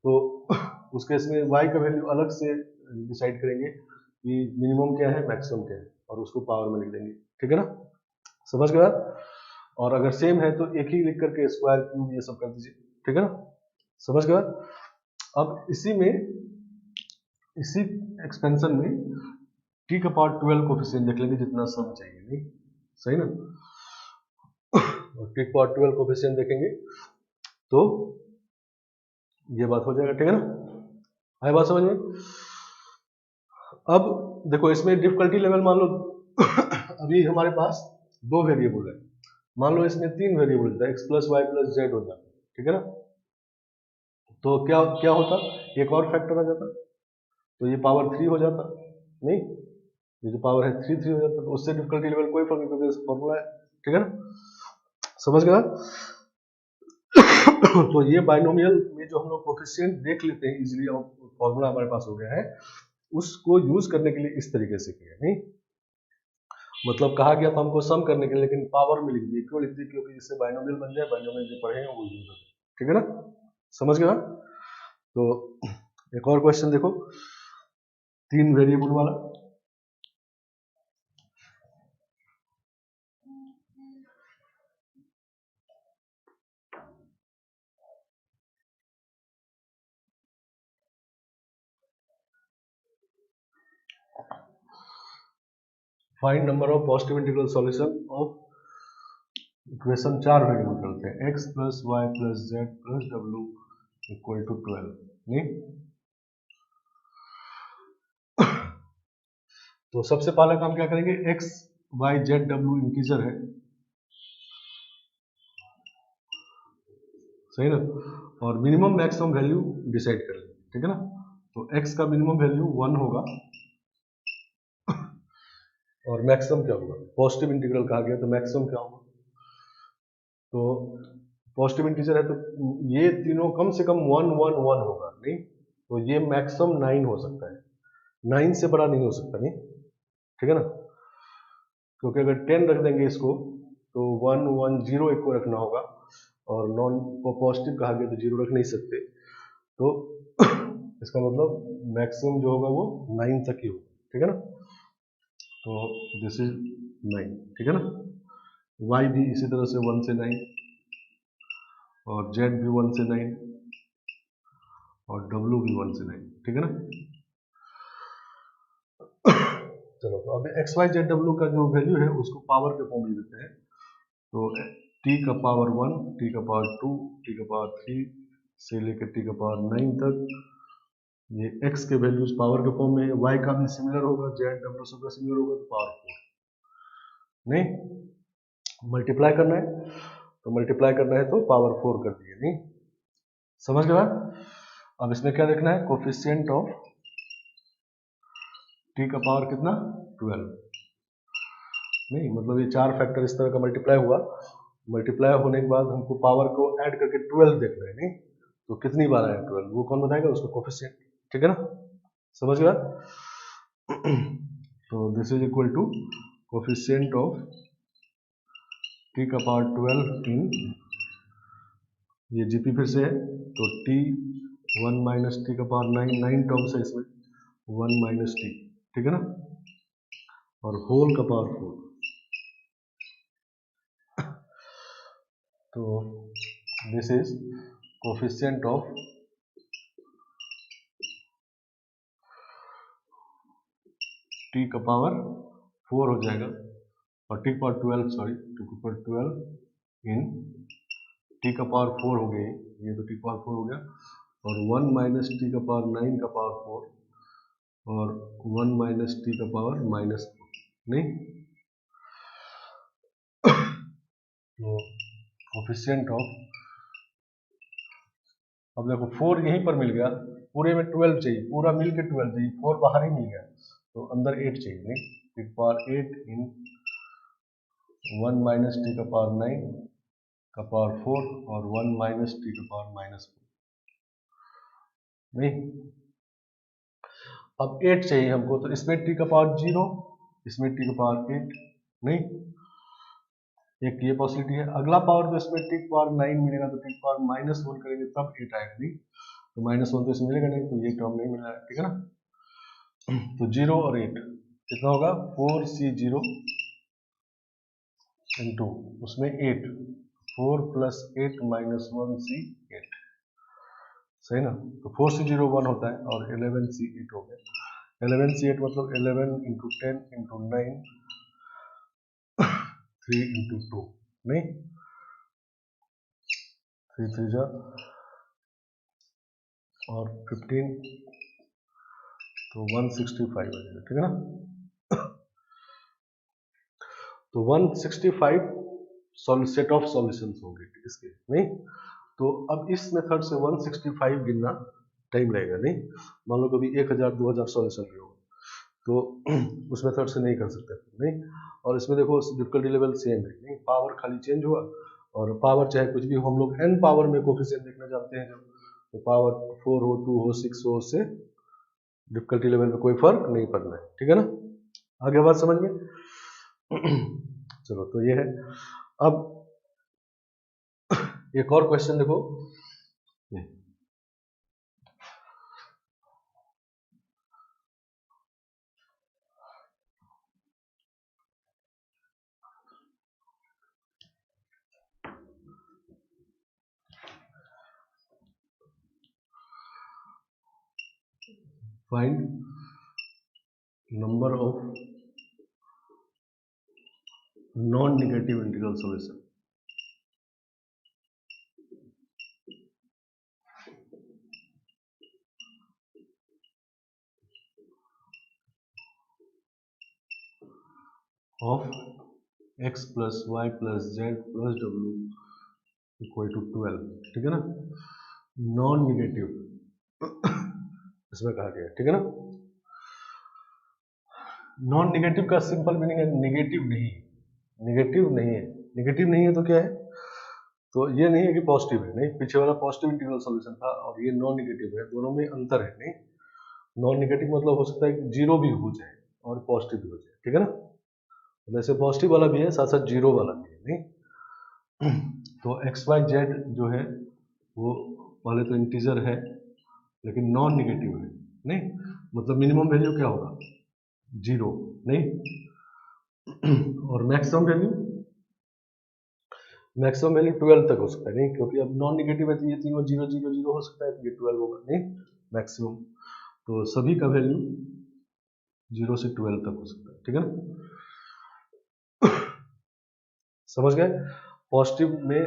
S1: तो उस केस में y का वैल्यू अलग से डिसाइड करेंगे कि मिनिमम क्या है, मैक्सिमम क्या है, और उसको पावर में लिख देंगे, ठीक है ना, समझ गया। और अगर सेम है तो एक ही लिख करके स्क्वायर क्यूब ये सब कर दीजिए, ठीक है ना, समझ गया। अब इसी एक्सपेंशन में t का पावर 12 कोफिशिएंट देख लेंगे जितना सम चाहिए, नहीं सही ना, और t का पावर 12 कोफिशिएंट देखेंगे तो ये बात हो जाएगा, ठीक है ना, आए बात समझ में। अब देखो इसमें डिफिकल्टी लेवल मान लो अभी हमारे पास 2 वेरिएबल है, मान लो इसमें 3 वेरिएबल था, x plus y plus z हो जाता, ठीक है ना, तो क्या क्या होता, एक और फैक्टर आ जाता, तो ये पावर 3 हो जाता, नहीं ये जो पावर है 3 हो जाता, तो उससे डिफिकल्टी लेवल कोई फर्क नहीं पड़ता, फॉर्मूला है, ठीक है ना, समझ गया। तो ये बाइनोमियल में जो हम लोग कोफिशिएंट देख लेते हैं इजीली, और फॉर्मूला हमारे पास हो गया है, उसको यूज करने के लिए इस तरीके से किया, नहीं मतलब कहा गया था हमको सम करने के लिए, लेकिन पावर में लिख दिए, क्यों लिख दिए, क्योंकि इससे बाइनोमियल बन जाए, बाइनोमियल जो पढ़े हैं वो यूज होते, ठीक है ना, समझ गया। तो एक और क्वेश्चन देखो, 3 वेरिएबल वाला, find number of positive integral solution of equation 4 variable करते हैं, x plus y plus z plus डब्ल्यू इक्वल टू 12, नहीं तो सबसे पहले काम क्या करेंगे, x y z w integer है, सही ना, और मिनिमम मैक्सिमम वैल्यू डिसाइड कर लेंगे, ठीक है ना, तो x का मिनिमम वैल्यू 1 होगा और मैक्सिमम क्या होगा, पॉजिटिव इंटीग्रल कहा गया तो मैक्सिमम क्या होगा, तो पॉजिटिव इंटीजर है तो ये तीनों कम से कम 1 1 1 होगा, नहीं तो ये मैक्सिमम 9 हो सकता है, 9 से बड़ा नहीं हो सकता, नहीं ठीक है ना, क्योंकि अगर 10 रख देंगे इसको तो 1 1 0 एक को रखना होगा, और नॉन को पॉजिटिव कहा गया तो 0 रख नहीं सकते, तो इसका मतलब मैक्सिमम जो होगा वो 9 तक ही होगा, ठीक है ना, तो दिस इज 9, ठीक है ना, y भी इसी तरह से 1 से 9, और z भी 1 से 9, और w भी 1 से 9, ठीक है ना। चलो तो अभी एक्स वाई जेड डब्ल्यू का जो वैल्यू है उसको पावर के फॉर्म में देते हैं, तो t का पावर 1, t का पावर 2, t का पावर 3 से लेकर t का पावर 9 तक, ये x के वैल्यूज पावर के फॉर्म में है, y का भी सिमिलर होगा, z w सबका सिमिलर होगा, तो पावर 4, नहीं मल्टीप्लाई करना है, तो मल्टीप्लाई करना है तो पावर 4 कर दिए, नहीं समझ गया। अब इसमें क्या देखना है, कोफिशिएंट ऑफ t का पावर कितना 12, नहीं मतलब ये 4 फैक्टर इस तरह का मल्टीप्लाई हुआ, मल्टीप्लाई होने के बाद हमको पावर को ऐड करके 12 देखना है, नहीं तो कितनी बार आया 12 वो कौन बताएगा, उसका कोफिशिएंट, ठीक है ना, समझ गया। तो this is equal to coefficient of t का पावर 12 इन, ये जीपी फिर से है, तो t 1 माइनस टी का पावर 9, 9 टर्म्स है इसमें, 1 माइनस टी, ठीक है ना, और होल का पावर 4, तो this is coefficient of t का पावर 4 हो जाएगा, और t का पावर 12 सॉरी t का पावर 12 इन t का पावर 4 हो गई, ये तो t का पावर 4 हो गया, और 1 माइनस टी का पावर 9 का पावर 4, और 1 माइनस टी का पावर -4, नहीं तो कोफिशिएंट ऑफ, अब देखो 4 यहीं पर मिल गया, पूरे में 12 चाहिए, पूरा मिल के 12 चाहिए, 4 बाहर ही मिल गया, तो अंदर 8 चाहिए, नहीं टी का पावर 8 इन 1 माइनस टी का पावर 9 का पावर 4, और 1 माइनस टी का पावर -4, नहीं अब 8 चाहिए हमको, तो इसमें टी का पावर 0, इसमें टी का पावर 8, नहीं एक ये पॉसिबिलिटी है। अगला पावर जो इसमें टी पावर 9 मिलेगा तो टी पावर -1 करेंगे तब 8 आएगा, नहीं तो -1 तो इसमें मिलेगा नहीं, तो ये टर्म नहीं मिल रहा है, ठीक है ना। तो 0 और 8 कितना होगा, 4C0 इंटू उसमें 8, 4 + 8 - 1C8, सही ना। तो 4C0 1 होता है और 11C8 हो गया। 11C8 मतलब 11 × 10 × 9, 3 × 2, नहीं 3 3 जा और 15, तो 165 हो जाएगा, ठीक है ना। तो 165 सेट ऑफ सॉल्यूशंस होंगे इसके, नहीं तो अब इस मेथड से 165 गिनना टाइम लगेगा, नहीं मान लो कभी 1000 2000 सॉल्यूशन भी होगा तो उस मेथड से नहीं कर सकते, नहीं। और इसमें देखो डिफिकल्टी लेवल सेम है, नहीं पावर खाली चेंज हुआ और पावर चाहे कुछ भी हो, हम लोग n पावर में कोफिशिएंट देखना जानते हैं जब, तो पावर 4 हो 2 हो 6 हो, उससे डिफिकल्टी लेवल में कोई फर्क नहीं पड़ना है, ठीक है ना। आगे बात समझ में। चलो तो ये है। अब एक और क्वेश्चन देखो, find number of non negative integral solution of x + y + z + w = 12, ठीक है ना। नॉन निगेटिव इसमें कहा गया, ठीक है ना। नॉन निगेटिव का सिंपल मीनिंग है निगेटिव नहीं, निगेटिव नहीं है। निगेटिव नहीं है तो क्या है, तो ये नहीं है कि पॉजिटिव है, नहीं पीछे वाला पॉजिटिव इंटीग्रल सॉल्यूशन था और ये नॉन निगेटिव है, दोनों में अंतर है, नहीं। नॉन निगेटिव मतलब हो सकता है कि जीरो भी हो जाए और पॉजिटिव भी हो जाए, ठीक है ना। वैसे पॉजिटिव वाला भी है, साथ साथ जीरो वाला भी है, नहीं। तो एक्स वाई जेड जो है वो पहले तो इंटीजर है लेकिन नॉन निगेटिव है, नहीं मतलब मिनिमम वैल्यू क्या होगा, जीरो, नहीं। और मैक्सिमम वैल्यू 12 तक हो सकता है, नहीं क्योंकि अब नॉन निगेटिव है तो ये तीनों 0 0 0 हो सकता है, तो ये 12 होगा, नहीं मैक्सिमम। तो सभी का वैल्यू 0 से 12 तक हो सकता है, ठीक है ना। समझ गए। पॉजिटिव में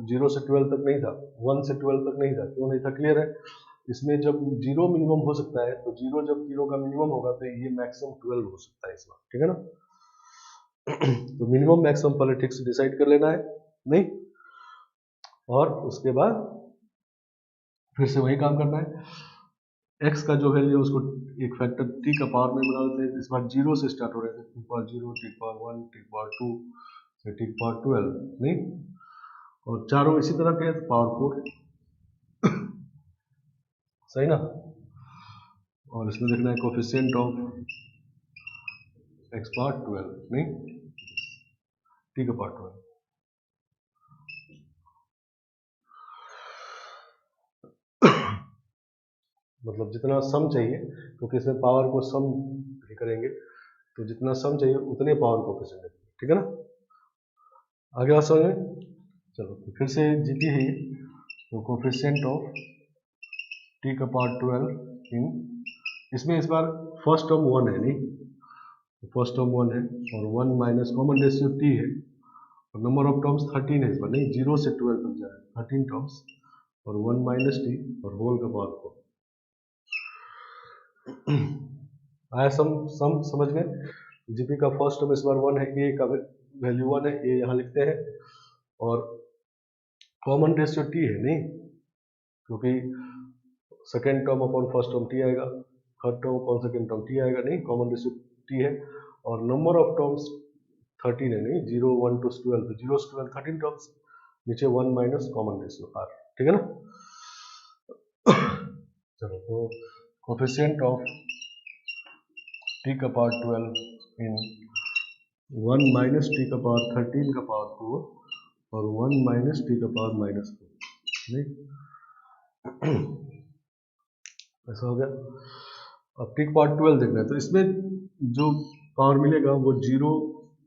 S1: 0 से 12 तक नहीं था, 1 से 12 तक नहीं था, क्यों नहीं था, क्लियर है। इसमें जब जीरो मिनिमम हो सकता है तो जीरो जब जीरो का मिनिमम होगा तो ये मैक्सिमम 12 हो सकता है इस बार, ठीक है ना। तो मिनिमम मैक्सिमम पहले ठीक से डिसाइड कर लेना है, नहीं और उसके बाद फिर से वही काम करना है। x का जो वैल्यू है उसको एक फैक्टर t का पावर में बना देते हैं, इस बार जीरो से स्टार्ट हो रहे थे, T power 0 T power 1 T power 2 फिर टी पावर 12, नहीं और चारों इसी तरह के पावर 4, सही ना। और इसमें देखना है कोफिशिएंट ऑफ x पावर 12, नहीं t का पावर 12। मतलब जितना सम चाहिए, क्योंकि इसमें पावर को सम भी करेंगे तो जितना सम चाहिए उतने पावर को कोफिशिएंट देंगे, ठीक है ना। आगे बात समझ में। चलो तो फिर से जीती है ये, तो कोफिशिएंट ऑफ टी का पावर 12 इन, इसमें इस बार फर्स्ट टर्म 1 है, नहीं फर्स्ट टर्म 1 है और 1 माइनस कॉमन रेशियो टी है और नंबर ऑफ टर्म्स 13 है इस बार, नहीं 0 से 12 तक जा रहा है 13 टर्म्स और 1 माइनस टी और होल का पावर 4। आया सम समझ में। जीपी का फर्स्ट टर्म इस बार 1 है, ए का वैल्यू 1 है, ए यहाँ लिखते हैं और कॉमन रेशियो टी है, नहीं क्योंकि second term upon first term T आएगा, third term upon second term T आएगा, नहीं कॉमन रेशियो टी है और नंबर ऑफ टर्म्स 13 है, नहीं 0 1 to 12 तो 0 से 12 13 टर्म्स, नीचे 1 माइनस कॉमन रेशियो आर, ठीक है ना। चलो तो कोफिशिएंट ऑफ टी का पावर 12 इन 1 माइनस टी का पावर 13 का पावर 4 और 1 माइनस टी का पावर -4, नहीं ऐसा हो गया। अब टी का पावर 12 देखना है, तो इसमें जो पावर मिलेगा वो 0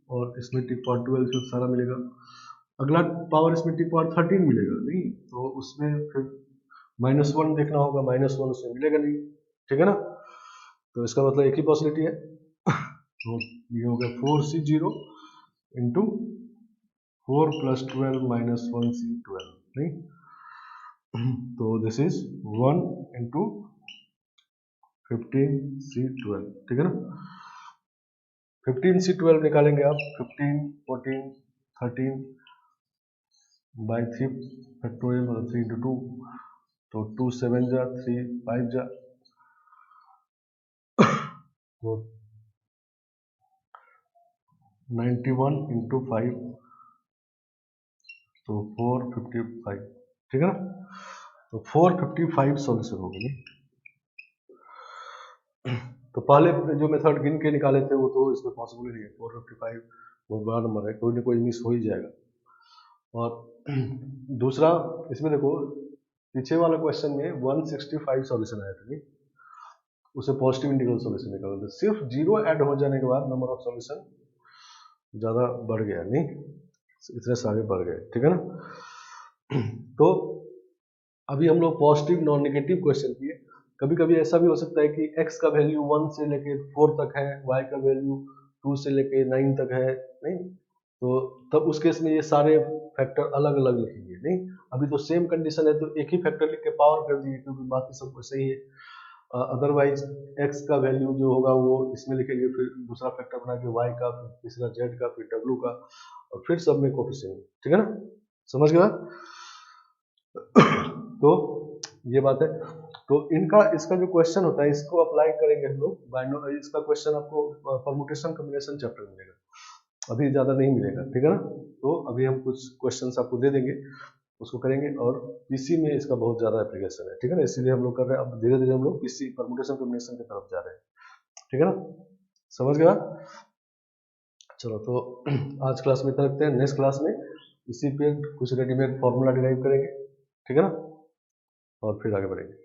S1: और इसमें टी का पावर 12 से सारा मिलेगा। अगला पावर इसमें टी का पावर 13 मिलेगा, नहीं तो उसमें फिर -1 देखना होगा, -1 उसमें मिलेगा नहीं, ठीक है ना। तो इसका मतलब एक ही पॉसिबिलिटी है, तो ये हो गया 4C0 इंटू 4 + 12 - 1C12, नहीं तो दिस इज 1 इंटू 15C12, ठीक है ना। 15C12 निकालेंगे आप, 15, 14, 13 बाई 3 फैक्टोरियल मतलब 3 इंटू 2, तो 2 7 जा, 3 5 जा, तो 91 इंटू 5 तो 455, ठीक है ना। तो 455 सॉल्यूशन हो गए। तो पहले जो मेथड गिन के निकाले थे वो तो इसमें पॉसिबल ही नहीं है, 455 बहुत बड़ा नंबर है, कोई ना कोई मिस हो ही जाएगा। और दूसरा इसमें देखो पीछे वाला क्वेश्चन में 165 सॉल्यूशन आया था, नहीं उसे पॉजिटिव इंटीग्रल सॉल्यूशन निकालना था, सिर्फ 0 ऐड हो जाने के बाद नंबर ऑफ सॉल्यूशन ज़्यादा बढ़ गया, नहीं इतने सारे बढ़ गए, ठीक है ना। तो अभी हम लोग पॉजिटिव नॉन नेगेटिव क्वेश्चन किए। कभी कभी ऐसा भी हो सकता है कि x का वैल्यू 1 से लेके 4 तक है, y का वैल्यू 2 से लेके 9 तक है, नहीं तो तब उस केस में ये सारे फैक्टर अलग अलग लिखेंगे, नहीं अभी तो सेम कंडीशन है तो एक ही फैक्टर लिख के पावर कर दिए क्योंकि बाकी सब कुछ सही है। अदरवाइज x का वैल्यू जो होगा वो इसमें लिखेंगे, फिर दूसरा फैक्टर बना के y का, फिर तीसरा z का, फिर w का, और फिर सब में कोफिशिएंट, ठीक है ना, समझ गया। तो ये बात है। तो इनका इसका जो क्वेश्चन होता है इसको अप्लाई करेंगे हम लोग, इसका क्वेश्चन आपको परमुटेशन कॉम्बिनेशन चैप्टर मिलेगा, अभी ज़्यादा नहीं मिलेगा, ठीक है ना। तो अभी हम कुछ क्वेश्चंस आपको दे देंगे, उसको करेंगे, और पीसी में इसका बहुत ज़्यादा एप्लीकेशन है, ठीक है ना, इसीलिए हम लोग कर रहे हैं। अब धीरे धीरे हम लोग पीसी परमुटेशन कॉम्बिनेशन की तरफ जा रहे हैं, ठीक है ना, समझ गया। चलो तो आज क्लास में इतना रखते हैं, नेक्स्ट क्लास में इसी पे कुछ रेडीमेड फॉर्मूला डिराइव करेंगे, ठीक है ना, और फिर आगे बढ़ेंगे।